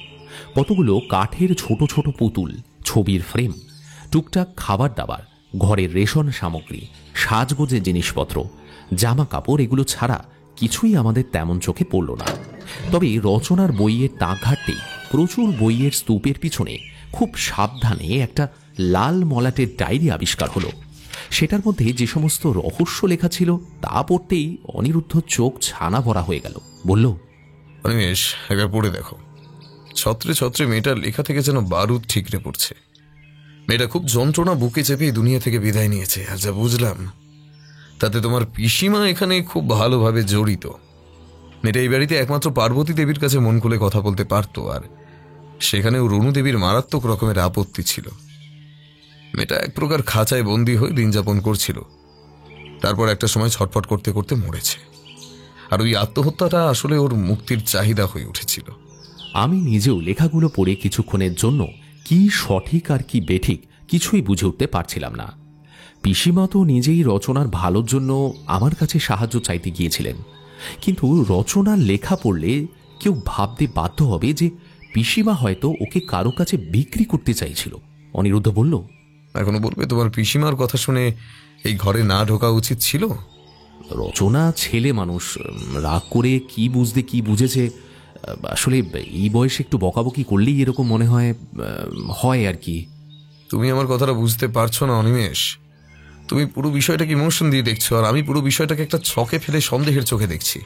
কতগুলো কাঠের ছোট ছোট পুতুল, ছবির ফ্রেম, টুকটাক খাবার দাবার, ঘরের রেশন সামগ্রী, সাজগোজের জিনিসপত্র, জামা কাপড়, এগুলো ছাড়া কিছুই আমাদের তেমন চোখে পড়ল না। তবে রচনার বইয়ের তাক ঘাটতেই প্রচুর বইয়ের স্তূপের পিছনে খুব সাবধানে একটা লাল মলাটের ডায়েরি আবিষ্কার হলো। সেটার মধ্যে যে সমস্ত রহস্য লেখা ছিল তা পড়তেই অনিরুদ্ধ চোখ ছানা ভরা হয়ে গেল। বলল, অনিমেষ, একবার পড়ে দেখো। ছত্রে ছত্রে মেয়েটার লেখা থেকে যেন বারুদ ঠিকরে পড়ছে। মেয়েটা খুব যন্ত্রণা বুকে চেপে দুনিয়া থেকে বিদায় নিয়েছে। আর যা বুঝলাম তাতে তোমার পিসিমা এখানে খুব ভালোভাবে জড়িত। মেয়েটা এই বাড়িতে একমাত্র পার্বতী দেবীর কাছে মন খুলে কথা বলতে পারতো, আর সেখানেও রনু দেবীর মারাত্মক রকমের আপত্তি ছিল। মেয়েটা এক প্রকার খাঁচায় বন্দী হয়ে দিন যাপন করছিল, তারপর একটা সময় ছটফট করতে করতে মরেছে। আর ওই আত্মহত্যাটা আসলে ওর মুক্তির চাহিদা হয়ে উঠেছিল। আমি নিজেও লেখাগুলো পড়ে কিছুক্ষণের জন্য কি সঠিক আর কি বেঠিক কিছুই বুঝে উঠতে পারছিলাম না। পিসিমা তো নিজেই রচনার ভালোর জন্য আমার কাছে সাহায্য চাইতে গিয়েছিলেন, কিন্তু রচনার লেখা পড়লে কেউ ভাবতে বাধ্য হবে যে পিসিমা হয়তো ওকে কারো কাছে বিক্রি করতে চাইছিল। অনিরুদ্ধ বলল, এখনো বলবে তোমার পিসিমার কথা শুনে এই ঘরে না ঢোকা উচিত ছিল? রচনা ছেলে মানুষ, রাগ করে কি বুঝতে কি বুঝেছে। আসলে এই বয়সে একটু বকাবকি করলেই এরকম মনে হয় আর কি। তুমি আমার কথাটা বুঝতে পারছো না অনিমেষ। তুমি পুরো বিষয়টাকে ইমোশন দিয়ে দেখছো, আর আমি পুরো বিষয়টাকে একটা ছকে ফেলে সন্দেহের চোখে দেখছি।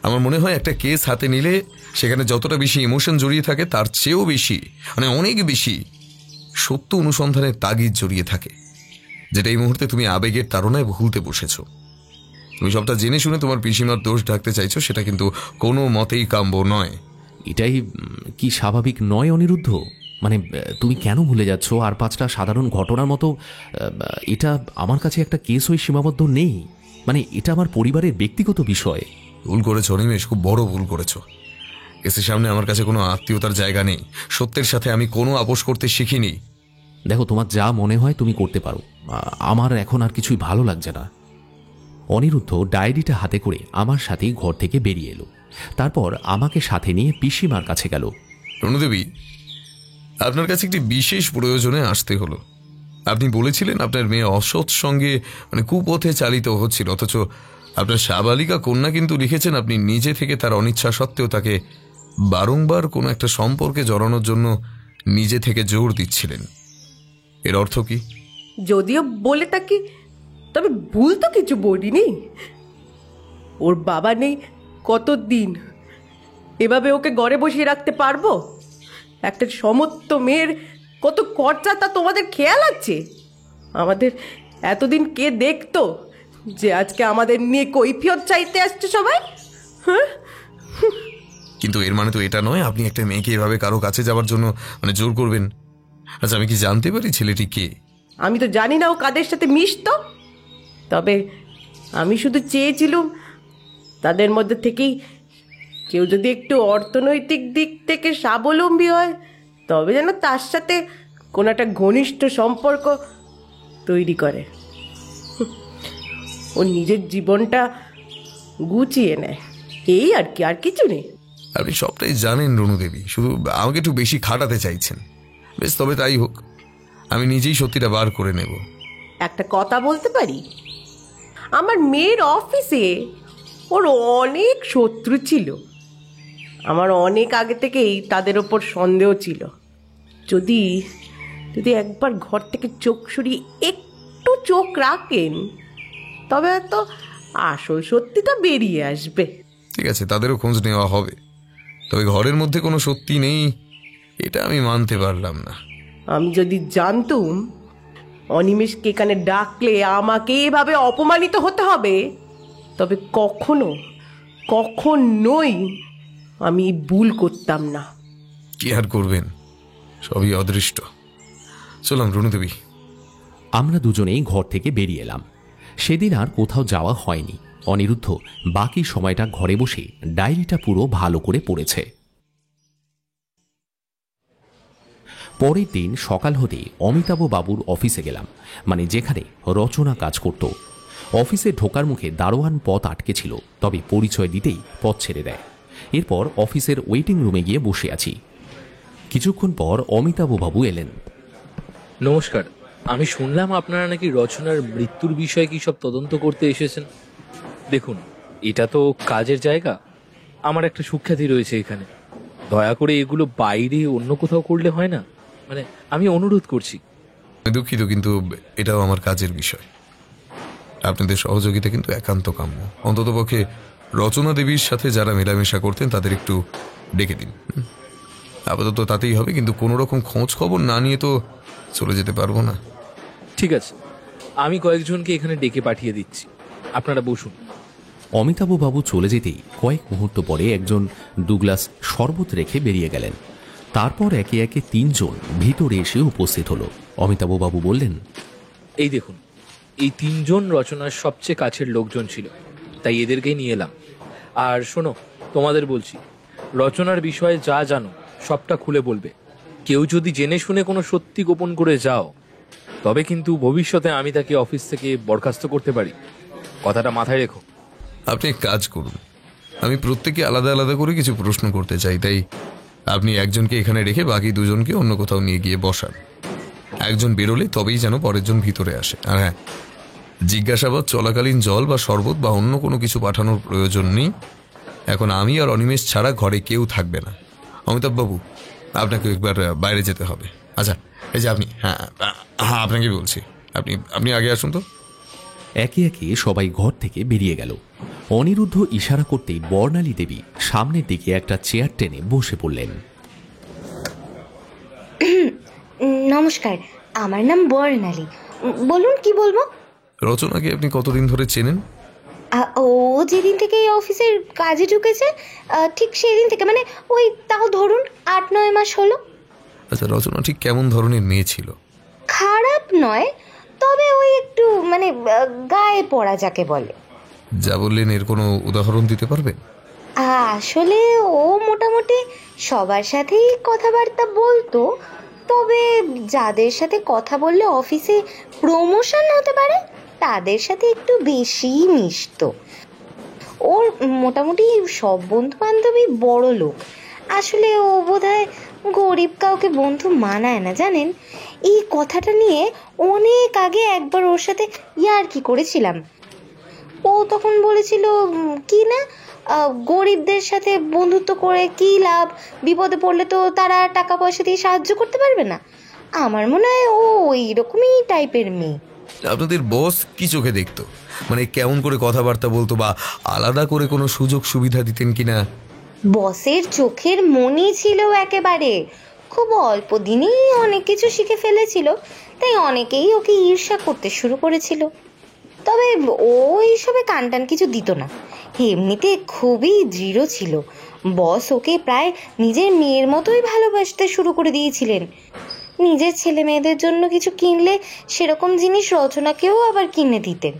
আমার মনে হয় একটা কেস হাতে নিলে সেখানে যতটা বেশি ইমোশন জড়িয়ে থাকে তার চেয়েও বেশি, মানে অনেক বেশি সত্য অনুসন্ধানের তাগিদ জড়িয়ে থাকে, যেটা এই মুহূর্তে তুমি আবেগের তাড়নায় ভুলতে বসেছো। তুমি সবটা জেনে শুনে তোমার পিসিমার দোষ ঢাকতে চাইছো, সেটা কিন্তু কোনো মতেই কাম্য নয়। এটাই কি স্বাভাবিক নয় অনিরুদ্ধ? মানে তুমি কেন ভুলে যাচ্ছ আর 5টা সাধারণ ঘটনার মতো এটা আমার কাছে একটা কেস হয়ে সীমাবদ্ধ নেই? মানে এটা আমার পরিবারের ব্যক্তিগত বিষয়। ভুল করেছো অনিমেষ, খুব বড় ভুল করেছো। কেসের সামনে আমার কাছে কোনো আত্মীয়তার জায়গা নেই। সত্যের সাথে আমি কোনো আপোষ করতে শিখিনি। দেখো, তোমার যা মনে হয় তুমি করতে পারো, আমার এখন আর কিছুই ভালো লাগছে না। অনিরুদ্ধ ডায়েরিটা হাতে করে আমার সাথেই ঘর থেকে বেরিয়ে এলো। তারপর আমাকে সাথে নিয়ে পিসিমার কাছে গেল। রণুদেবী, আপনার কাছে একটি বিশেষ প্রয়োজনে আসতে হলো। আপনি বলেছিলেন আপনার মেয়ে অসৎ সঙ্গে মানে কুপথে চালিত হচ্ছিল, অথচ আপনার সাবালিকা কন্যা কিন্তু লিখেছেন আপনি নিজে থেকে তার অনিচ্ছা সত্ত্বেও তাকে বারংবার কোনো একটা সম্পর্কে জড়ানোর জন্য নিজে থেকে জোর দিচ্ছিলেন। এর অর্থ কি? যদিও বলে থাকি, তবে ভুল তো কিছু বলিনি। ওর বাবা নেই কতদিন, এভাবে ওকে ঘরে বসিয়ে রাখতে পারবো? একটা সমস্ত মেয়ের কত খরচা তা তোমাদের খেয়াল আছে? আমাদের এতদিন কে দেখতো যে আজকে আমাদের নিয়ে কৈফিয়ত চাইতে আসছে সবাই? হ্যাঁ, কিন্তু এর মানে তো এটা নয় আপনি একটা মেয়েকে এভাবে কারো কাছে যাওয়ার জন্য মানে জোর করবেন। আচ্ছা, আমি কি জানতে পারি ছেলেটি কে? আমি তো জানি না ও কাদের সাথে মিশতো, তবে আমি শুধু চেয়েছিলাম তাদের মধ্যে থেকেই কেউ যদি একটু অর্থনৈতিক দিক থেকে স্বাবলম্বী হয়, তবে যেন তার সাথে কোনো একটা ঘনিষ্ঠ সম্পর্ক তৈরি করে, ও নিজের জীবনটা গুছিয়ে নেয়, এই আর কি, আর কিছু নেই। আপনি সবটাই জানেন রণুদেবী, শুধু আমাকে একটু বেশি খাটাতে চাইছেন। বেশ, তবে তাই হোক, আমি নিজেই সত্যিটা বার করে নেব। একটা কথা বলতে পারি? আমার মেয়ের অফিসে ওর অনেক শত্রু ছিল। আমার অনেক আগে থেকেই তাদের ওপর সন্দেহ ছিল। যদি যদি একবার ঘর থেকে চোখ সরিয়ে একটু চোখ রাখেন, তবে হয়তো আসল সত্যিটা বেরিয়ে আসবে। ঠিক আছে, তাদেরও খোঁজ নেওয়া হবে, তবে ঘরের মধ্যে কোনো সত্যি নেই এটা আমি মানতে পারলাম না। আমি যদি জানতুম অনিমেষকে এখানে ডাকলে আমাকে এভাবে অপমানিত হতে হবে, তবে কখনোই আমি ভুল করতাম না। কি আর করবেন, সবই অদৃষ্ট। চললাম রণুদেবী। আমরা দুজনেই ঘর থেকে বেরিয়ে এলাম। সেদিন আর কোথাও যাওয়া হয়নি। অনিরুদ্ধ বাকি সময়টা ঘরে বসে ডায়েরিটা পুরো ভালো করে পড়েছে। পরের দিন সকাল হতে অমিতাভ বাবুর অফিসে গেলাম, মানে যেখানে রচনা কাজ করত। অফিসে ঢোকার মুখে দারোয়ান পথ আটকে ছিল, তবে পরিচয় দিতেই পথ ছেড়ে দেয়। এরপর অফিসের ওয়েটিং রুমে গিয়ে বসে আছি। কিছুক্ষণ পর অমিতাভ বাবু এলেন। নমস্কার, আমি শুনলাম আপনারা নাকি রচনার মৃত্যুর বিষয়ে কি সব তদন্ত করতে এসেছেন। দেখুন, এটা তো কাজের জায়গা, আমার একটা সুখ্যাতি রয়েছে এখানে। দয়া করে এগুলো বাইরে অন্য কোথাও করলে হয় না? মানে আমি অনুরোধ করছি। দুঃখিত, কিন্তু এটাও আমার কাজের বিষয়। আপনাদের সহযোগিতা কিন্তু একান্ত কাম্য। অন্ততপক্ষে রচনা দেবীর সাথে যারা মেলামেশা করতেন তাদের একটু ডেকে দিন। আপাতত তাতেই হবে, কিন্তু কোনো রকম খোঁজ খবর না নিয়ে তো চলে যেতে পারবো না। ঠিক আছে, আমি কয়েকজনকে এখানে ডেকে পাঠিয়ে দিচ্ছি, আপনারা বসুন। অমিতাভবাবু চলে যেতেই কয়েক মুহূর্ত পরে একজন 2 গ্লাস শরবত রেখে বেরিয়ে গেলেন। তারপর একে একে 3 জন ভিতরে এসে উপস্থিত হলো। অমিতাভবাবু বললেন, এই দেখুন, এই 3 জন রচনার সবচেয়ে কাছের লোকজন ছিল, তাই এদেরকেই নিয়ে এলাম। আর শোনো, তোমাদের বলছি, রচনার বিষয়ে যা জানো সবটা খুলে বলবে। কেউ যদি জেনে শুনে কোনো সত্যি গোপন করে যাও, তবে কিন্তু ভবিষ্যতে আমি তাকে অফিস থেকে বরখাস্ত করতে পারি। কথাটা মাথায় রেখো। আপনি এক কাজ করুন, আমি প্রত্যেককে আলাদা আলাদা করে কিছু প্রশ্ন করতে চাই, তাই আপনি একজনকে এখানে রেখে বাকি 2 জনকে অন্য কোথাও নিয়ে গিয়ে বসান। একজন বেরোলে তবেই যেন পরের জন ভিতরে আসে। আর হ্যাঁ, জিজ্ঞাসাবাদ চলাকালীন জল বা শরবত বা অন্য কোনো কিছু পাঠানোর প্রয়োজন নেই। এখন আমি আর অনিমেষ ছাড়া ঘরে কেউ থাকবে না। অমিতাভবাবু, আপনাকে একবার বাইরে যেতে হবে। আচ্ছা, এই যে আপনি, হ্যাঁ হ্যাঁ আপনাকে বলছি, আপনি আগে আসুন তো। একে একে সবাই ঘর থেকে বেরিয়ে গেল। অনিরুদ্ধ ইশারা করতেই বর্ণালী দেবী সামনের দিকে একটা চেয়ার টেনে বসে পড়লেন। নমস্কার, আমার নাম বর্ণালী। বলুন, কি বলবো? রচনাকে আপনি কতদিন ধরে চেনেন? ও যেদিন থেকে এই অফিসের কাজে ঢুকেছে, ঠিক সেদিন থেকে, মানে ওই তাও ধরুন 8-9 মাস হলো। আচ্ছা, রচনা ঠিক কেমন ধরনের মেয়ে ছিল? খারাপ নয়, তবে ওই একটু মানে গায়ে পড়া যাকে বলে। যা বললেন এর কোনো উদাহরণ দিতে পারবেন? আসলে ও মোটামুটি সবার সাথেই কথাবার্তা বলতো, তবে যাদের সাথে কথা বললে অফিসে প্রমোশন হতে পারে তাদের সাথে একটু বেশি মিশতো। ওর মোটামুটি সব বন্ধু বান্ধবী বড় লোক। আসলে ও বোধহয় গরিব কাউকে বন্ধু মানায় না, জানেন। এই কথাটা নিয়ে অনেক আগে একবার ওর সাথে ইয়ার্কি করেছিলাম। ও তখন বলেছিল কি না, গরিবদের সাথে বন্ধুত্ব করে কি লাভ, বিপদে পড়লে তো তারা টাকা পয়সা দিয়ে সাহায্য করতে পারবে না। আমার মনে হয় ও ওই রকমই টাইপের মেয়ে। আপনাদের বস কি চোখে দেখতো? মানে কেমন করে কথাবার্তা বলতো, বা আলাদা করে কোনো সুযোগ সুবিধা দিতেন কিনা? বসের চোখের মনি ছিল একেবারে। খুব অল্প দিনেই অনেক কিছু শিখে ফেলেছিল, তাই অনেকেই ওকে ঈর্ষা করতে শুরু করেছিল। তবে ও এইসবে কানটান কিছু দিত না, এমনিতে খুবই দৃঢ় ছিল। বস ওকে প্রায় নিজের মেয়ের মতোই ভালোবাসতে শুরু করে দিয়েছিলেন। নিজের ছেলে মেয়েদের জন্য কিছু কিনলে সেরকম জিনিস রচনাকেও আবার কিনে দিতেন।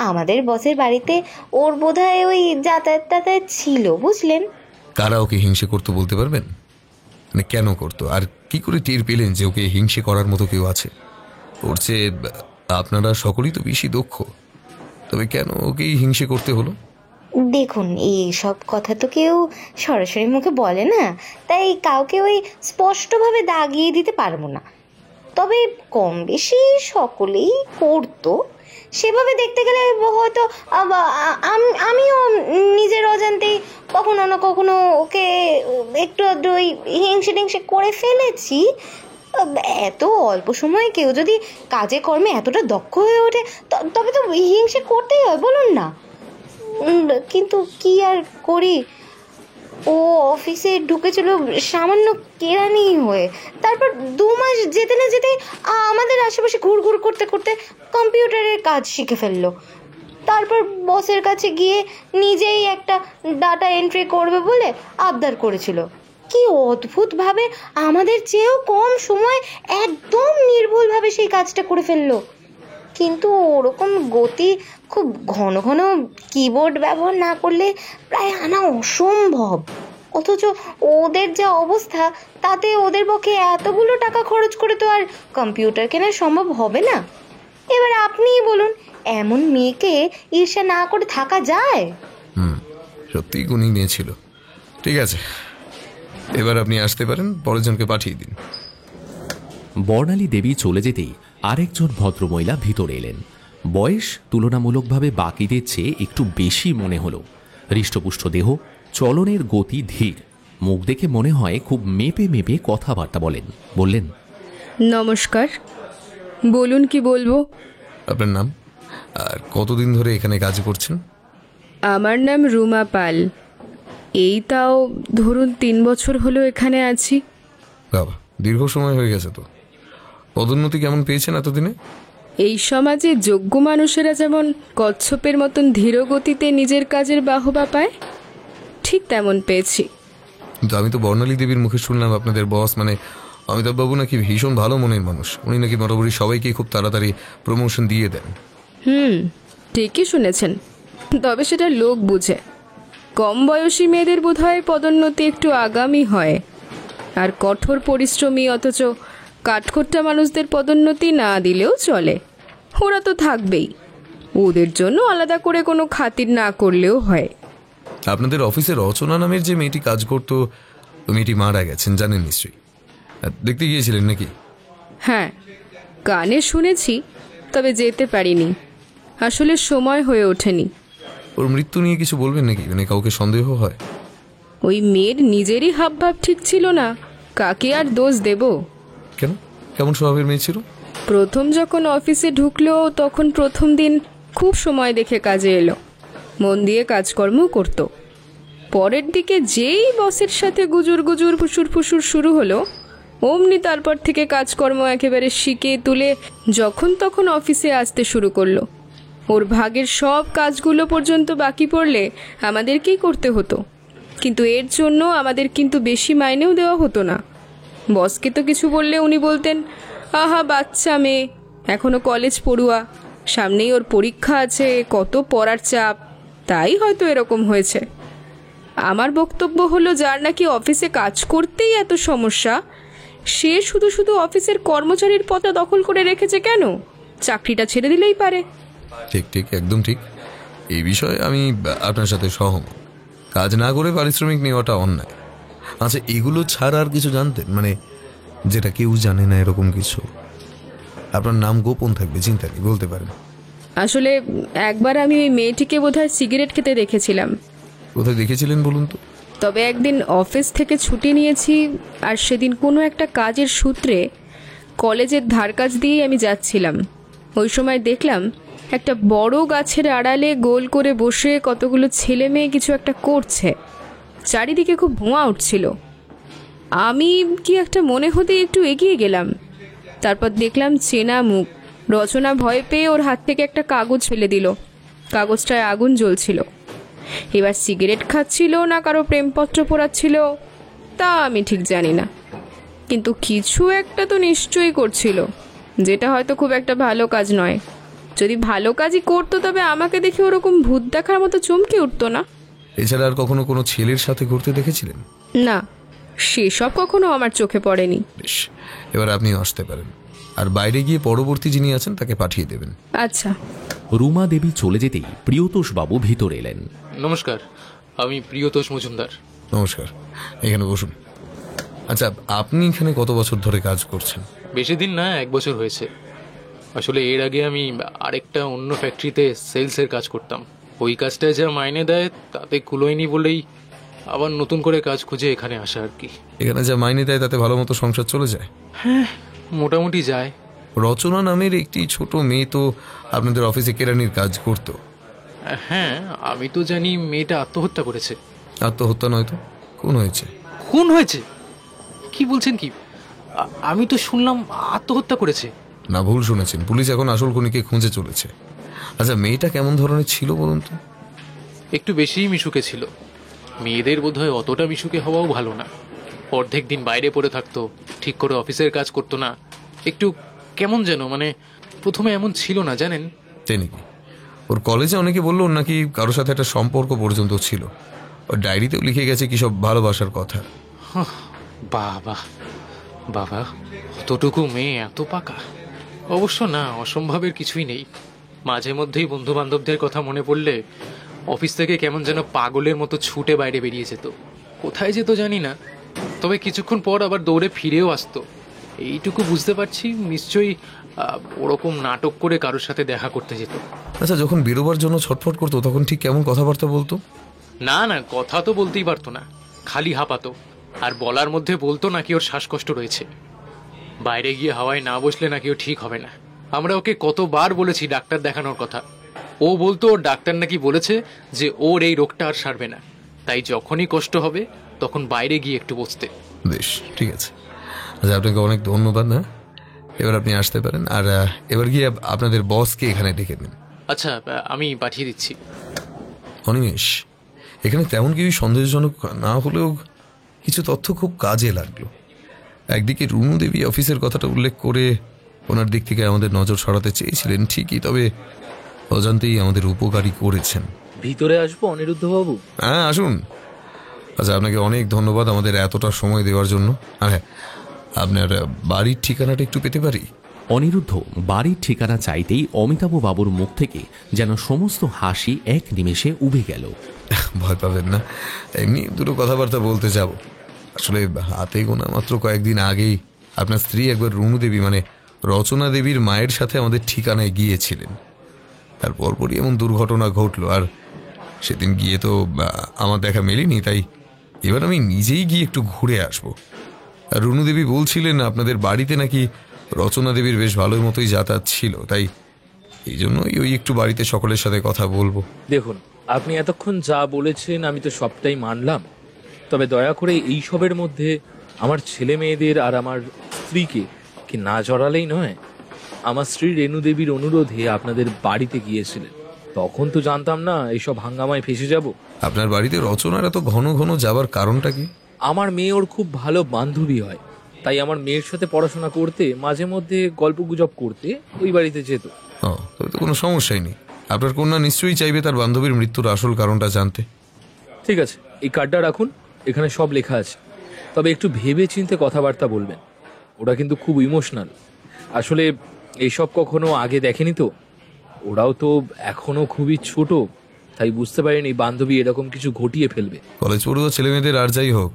আমাদের বসের বাড়িতে ওর বোধহয় ওই যাতায়াত ছিল, বুঝলেন। কারা ওকে হিংসে করতো বলতে পারবেন? মানে কেন করতো, আর কি করে টের পেলেন যে ওকে হিংসে করার মতো কেউ আছে? ওর চেয়ে আপনারা সকলেই তো বেশি দক্ষ, তবে কেন ওকেই হিংসে করতে হলো? দেখুন, এইসব কথা তো কেউ সরাসরি মুখে বলে না, তাই কাউকে ওই স্পষ্টভাবে দাগিয়ে দিতে পারবো না। তবে কম বেশি সকলেই করতো। সেভাবে দেখতে গেলে হয়তো আমিও নিজের অজান্তেই কখনো না কখনো ওকে একটু ওই হিংসে টিংসে করে ফেলেছি। এত অল্প সময়ে কেউ যদি কাজে কর্মে এতটা দক্ষ হয়ে ওঠে তবে তো হিংসে করতেই হয়, বলুন না। কিন্তু কি আর করি, ও অফিসে ঢুকেছিল সামান্য কেরানি হয়ে। তারপর 2 মাস যেতে না যেতেই আমাদের আশেপাশে ঘুরঘুর করতে করতে কম্পিউটারের কাজ শিখে ফেললো। তারপর বসের কাছে গিয়ে নিজেই একটা ডাটা এন্ট্রি করবে বলে আবদার করেছিল। কি অদ্ভুতভাবে আমাদের চেয়েও কম সময় একদম নির্ভুলভাবে সেই কাজটা করে ফেললো। কিন্তু ওরকম গতি খুব ঘন ঘন কিবোর্ড ব্যবহার না করলে প্রায় আনা অসম্ভব। অথচ ওদের যা অবস্থা, তাতে ওদের পক্ষে এতগুলো টাকা খরচ করে তো আর কম্পিউটার কেনা সম্ভব হবে না। এবার আপনিই বলুন, এমন মেয়েকে ঈর্ষা না করে থাকা যায়? সত্যি গুণী মেয়ে ছিল। ঠিক আছে, এবার আপনি আসতে পারেন, পরের জনকে পাঠিয়ে দিন। বর্ণালী দেবী চলে যেতেই আরেকজন ভদ্রমহিলা ভিতরে এলেন। বয়স তুলনামূলকভাবে বাকিদের চেয়ে একটু বেশি মনে হলো। হৃষ্টপুষ্ট দেহ, চলনের গতি ধীর, মুখ দেখে মনে হয় খুব মেপে মেপে কথাবার্তা বললেন, নমস্কার, বলুন কি বলবো। আপনার নাম আর কতদিন ধরে এখানে কাজ করছেন? আমার নাম রুমা পাল। এই তাও ধরুন 3 বছর হলো এখানে আছি। বাবা, দীর্ঘ সময় হয়ে গেছে তো। পদোন্নতি কেমন পেয়েছেন এতদিনে? এই সমাজে যোগ্য মানুষেরা যেমন কচ্ছপের মতন ধীর গতিতে নিজের কাজের বাহবা পায়, ঠিক তেমন পেয়েছি। কিন্তু আমি তো বর্ণালী দেবীর মুখে শুনলাম আপনাদের বস মানে অমিতাভ বাবু নাকি ভীষণ ভালো মনের মানুষ। উনি নাকি মোটামুটি সবাইকে খুব তাড়াতাড়ি প্রমোশন দিয়ে দেন। ঠিকই শুনেছেন, তবে সেটা লোক বুঝে। কম বয়সী মেয়েদের বোধহয় পদোন্নতি একটু আগামী হয়, আর কঠোর পরিশ্রমী অথচ কাঠখোট্টা মানুষদের পদোন্নতি না দিলেও চলে। ওরা তো থাকবেই, ওদের জন্য আলাদা করে কোনো খাতির না করলেও হয়। আপনাদের অফিসে রচনা নামের যে মেয়েটি কাজ করতো, ওই মেয়েটি মারা গেছেন জানেন নিশ্চয়ই। দেখতে গিয়েছিলেন নাকি? হ্যাঁ, কানে শুনেছি, তবে যেতে পারিনি, আসলে সময় হয়ে ওঠেনি। ওর মৃত্যু নিয়ে কিছু বলবেন নাকি? মানে কাউকে সন্দেহ হয়? ওই মেয়ের নিজেরই হাবভাব ঠিক ছিল না, কাকে আর দোষ দেব? কেন? কেমন স্বভাবের মেয়ে ছিল? প্রথম যখন অফিসে ঢুকলো তখন প্রথম দিন খুব সময় দেখে কাজে এলো, মন দিয়ে কাজকর্ম করত। পরের দিকে যেই বসের সাথে গুজুর গুজুর ফুসুর ফুসুর শুরু হলো, অমনি তারপর থেকে কাজকর্ম একেবারে শিখে তুলে যখন তখন অফিসে আসতে শুরু করলো। ওর ভাগের সব কাজগুলো পর্যন্ত বাকি পড়লে আমাদেরকেই করতে হতো, কিন্তু এর জন্য আমাদের কিন্তু বেশি মাইনেও দেওয়া হতো না। বসকে তো কিছু বললে উনি বলতেন, আহা বাচ্চা মেয়ে, এখনো কলেজ পড়ুয়া, সামনেই ওর পরীক্ষা আছে, কত পড়ার চাপ, তাই হয়তো এরকম হয়েছে। আমার বক্তব্য হলো, যার নাকি অফিসে কাজ করতেই এত সমস্যা, সে শুধু শুধু অফিসের কর্মচারীর পদটা দখল করে রেখেছে কেন? চাকরিটা ছেড়ে দিলেই পারে। ঠিক ঠিক, একদম ঠিক। এই বিষয়ে আমি আপনার সাথে সহমত। কাজ না করে পারিশ্রমিক নেওয়াটা অন্যায়। আচ্ছা, এগুলো ছাড়া আর কিছু জানতেন, মানে যেটা কেউ জানে না এরকম কিছু? আপনার নাম গোপন থাকবে, চিন্তা নেই, বলতে পারেন। আসলে একবার আমি ওই মেয়েটিকে বোধহয় সিগারেট খেতে দেখেছিলাম। কোথায় দেখেছিলেন বলুন তো? তবে একদিন অফিস থেকে ছুটি নিয়েছি, আর সেদিন কোনো একটা কাজের সূত্রে কলেজের ধার কাছ দিয়েই আমি যাচ্ছিলাম। ওই সময় দেখলাম একটা বড় গাছের আড়ালে গোল করে বসে কতগুলো ছেলে মেয়ে কিছু একটা করছে, চারিদিকে খুব ধোঁয়া উঠছিল। আমি কি একটা মনে হতে একটু এগিয়ে গেলাম, তারপর দেখলাম চেনা মুখ। রচনা ভয় পেয়ে ওর হাত থেকে একটা কাগজ ফেলে দিল, কাগজটায় আগুন জ্বলছিল। এবার সিগারেট খাচ্ছিল না কারো প্রেমপত্র পড়াচ্ছিল তা আমি ঠিক জানি না, কিন্তু কিছু একটা তো নিশ্চয়ই করছিল, যেটা হয়তো খুব একটা ভালো কাজ নয়। যদি ভালো কাজই করতো তবে আমাকে দেখে ওরকম ভূত দেখার মতো চমকে উঠতো না। এছাড়া আর কখনো কোনো ছেলের সাথে ঘুরতে দেখেছিলেন? না, সেসব কখনো আমার চোখে পড়েনি। বেশ, এবার আপনি আসতে পারেন, আর বাইরে গিয়ে পরবর্তী যিনি আছেন তাকে পাঠিয়ে দেবেন। আচ্ছা। রুমা দেবী চলে যেতেই প্রিয়তোষ বাবু ভিতরে এলেন। নমস্কার, আমি প্রিয়তোষ মজুমদার। নমস্কার, এখানে বসুন। আচ্ছা, আপনি এখানে কত বছর ধরে কাজ করছেন? বেশি দিন না, 1 বছর হয়েছে। আসলে এর আগে আমি আরেকটা অন্য ফ্যাক্টরিতে সেলসের কাজ করতাম। ওই কাজটায় যা মাইনে দেয় তাতে কুলোয়নি বলেই আবার নতুন করে কাজ খুঁজে এখানে আসা আর কি। এখানে যা মাইনে দেয় তাতে ভালো মতো সংসার চলে যায়? হ্যাঁ, মোটামুটি যায়। রচনা নামের একটি ছোট মেয়ে তো আপনাদের অফিসে কেরানির কাজ করতো। হ্যাঁ, আমি তো জানি মেয়েটা আত্মহত্যা করেছে। আত্মহত্যা নয় তো, খুন হয়েছে। খুন হয়েছে? কি বলছেন কি? আমি তো শুনলাম আত্মহত্যা করেছে। না, ভুল শুনেছেন, পুলিশ এখন আসল খুনিকে খুঁজে চলেছে। আচ্ছা, মেয়েটা কেমন ধরনের ছিল বলুন তো? একটু বেশিই মিশুকে ছিল। মেয়েদের বোধহয় অতটা মিশুকে হওয়াও ভালো না। অর্ধেক দিন বাইরে পড়ে থাকতো, ঠিক করে অফিসের কাজ করতো না, একটু কেমন যেন, মানে প্রথমে এমন ছিল না জানেন। তাই নাকি? ওর কলেজে অনেকে বললো ওর নাকি কারোর সাথে একটা সম্পর্ক পর্যন্ত ছিল। ওর ডায়েরিতেও লিখে গেছে কি সব ভালোবাসার কথা। বাবা বাবা, অতটুকু মেয়ে এত পাকা? অবশ্য না, অসম্ভবের কিছুই নেই। মাঝে মধ্যেই বন্ধু বান্ধবদের কথা মনে পড়লে অফিস থেকে কেমন যেন পাগলের মতো ছুটে বাইরে বেরিয়ে যেত। কোথায় যেত জানি না, তবে কিছুক্ষণ পর আবার দৌড়ে ফিরেও আসতো। এইটুকু বুঝতে পারছি নিশ্চয়ই ওরকম নাটক করে কারোর সাথে দেখা করতে যেত। আচ্ছা, যখন বেরোবার জন্য ছটফট করতো তখন ঠিক কেমন কথাবার্তা বলতো? না না, কথা তো বলতেই পারতো না, খালি হাঁপাতো। আর বলার মধ্যে বলতো নাকি ওর শ্বাসকষ্ট রয়েছে, বাইরে গিয়ে হাওয়ায় না বসলে নাকি ও ঠিক হবে না। আমরা ওকে কতবার বলেছি ডাক্তার দেখানোর কথা। ও বলতো ওর ডাক্তার নাকি বলেছে যে ওর এই রোগটা আর সারবে না, তাই যখনই কষ্ট হবে তখন বাইরে গিয়ে একটু বসতে। বেশ, ঠিক আছে। আচ্ছা, আপনাকে অনেক ধন্যবাদ। না, এবার আপনি আসতে পারেন। আর এবার গিয়ে আপনাদের বসকে এখানে ডেকে নিন। আচ্ছা, আমি পাঠিয়ে দিচ্ছি। অনিমেষ, এখানে তেমন কিছু সন্দেহজনক না হলেও কিছু তথ্য খুব কাজে লাগলো। একদিকে রুনু দেবী অফিসের কথাটা উল্লেখ করে ওনার দিক থেকে আমাদের নজর সরাতে চেয়েছিলেন ঠিকই, তবে অজান্তেই আমাদের উপকারী করেছেন। ভিতরে আসবো অনিরুদ্ধ বাবু? হ্যাঁ, আসুন। আচ্ছা, আপনাকে অনেক ধন্যবাদ আমাদের এতটা সময় দেওয়ার জন্য। আর হ্যাঁ, আপনার বাড়ির ঠিকানাটা একটু পেতে পারি? অনিরুদ্ধ বাড়ির ঠিকানা চাইতেই অমিতাভ বাবুর মুখ থেকে যেন সমস্ত হাসি এক নিমেষে উবে গেল। ভয় পাবেন না, এমনি দুটো কথাবার্তা বলতে যাব। আসলে হাতে গোনা মাত্র কয়েকদিন আগেই আপনার স্ত্রী একবার রুনু দেবী মানে রচনা দেবীর মায়ের সাথে আমাদের ঠিকানায় গিয়েছিলেন। তার পরপরই এমন দুর্ঘটনা ঘটলো, আর সেদিন গিয়ে তো আমার দেখা মেলেনি। তাই এবার আমি নিজেই গিয়ে একটু ঘুরে আসবো। আর রুনু দেবী বলছিলেন আপনাদের বাড়িতে নাকি রচনা দেবীর বেশ ভালোই মতোই যাতায়াত ছিল, তাই এই জন্যই ওই একটু বাড়িতে সকলের সাথে কথা বলবো। দেখুন, আপনি এতক্ষণ যা বলেছেন আমি তো সবটাই মানলাম, তবে দয়া করে এই সবের মধ্যে আমার ছেলে মেয়েদের আর আমার স্ত্রীকে কি না জড়ালেই নয়। আমার স্ত্রী রেণু দেবীর অনুরোধে আপনাদের বাড়িতে গিয়েছিলেন, তখন তো জানতাম না এইসব হাঙ্গামায় ফেসে যাব। আপনার বাড়িতে রচনার এত ঘন ঘন যাবার কারণটা কি? আমার মেয়ে ওর খুব ভালো বান্ধবী হয়, তাই আমার মেয়ের সাথে পড়াশোনা করতে, মাঝে মধ্যে গল্প গুজব করতে ওই বাড়িতে যেত। তবে তো কোনো সমস্যাই নেই। আপনার কন্যা নিশ্চয়ই চাইবে তার বান্ধবীর মৃত্যুর আসল কারণটা জানতে। ঠিক আছে, এই কার্ডটা রাখুন, এখানে সব লেখা আছে। তবে একটু ভেবে চিন্তে কথাবার্তা বলবেন, ওরা কিন্তু খুব ইমোশনাল। আসলে এইসব কখনো আগে দেখেনি তো, ওরাও তো এখনো খুবই ছোট, তাই বুঝতে পারেনি বান্ধবী এরকম কিছু ঘটিয়ে ফেলবে। কলেজ পড়ুয়া ছেলে মেয়েদের আর যাই হোক,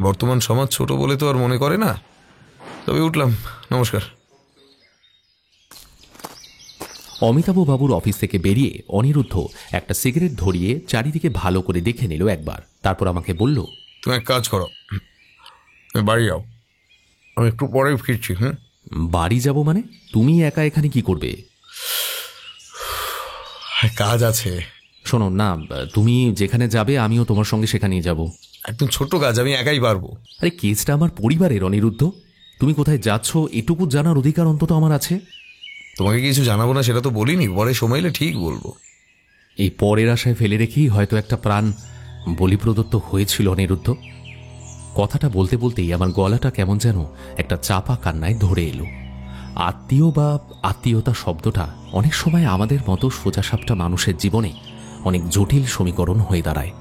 বর্তমান সমাজ ছোট বলে তো আর মনে করে না। তবে উঠলাম, নমস্কার। অমিতাভ বাবুর অফিস থেকে বেরিয়ে অনিরুদ্ধ একটা সিগারেট ধরিয়ে চারিদিকে ভালো করে দেখে নিল একবার, তারপর আমাকে বলল, তুমি এক কাজ করো, বাড়ি যাও, আমি একটু পরে ফিরছি। বাড়ি যাব মানে? তুমি একা এখানে কি করবে? কাজ আছে। শোনো না, তুমি যেখানে যাবে আমিও তোমার সঙ্গে সেখানেই যাব। একদম ছোট্ট কাজ, আমি একাই পারবো। আরে কেসটা আমার পরিবারের অনিরুদ্ধ, তুমি কোথায় যাচ্ছ এটুকু জানার অধিকার অন্তত আমার আছে। তোমাকে কিছু জানাবো না সেটা তো বলিনি, পরে সময় এলে ঠিক বলবো। এই পরের আশায় ফেলে রেখেই হয়তো একটা প্রাণ বলি প্রদত্ত হয়েছিল অনিরুদ্ধ। কথাটা বলতে বলতেই আমার গলাটা কেমন যেন একটা চাপা কান্নায় ধরে এলো। আত্মীয় বা আত্মীয়তা শব্দটা অনেক সময় আমাদের মতো সোজাসাপটা মানুষের জীবনে অনেক জটিল সমীকরণ হয়ে দাঁড়ায়।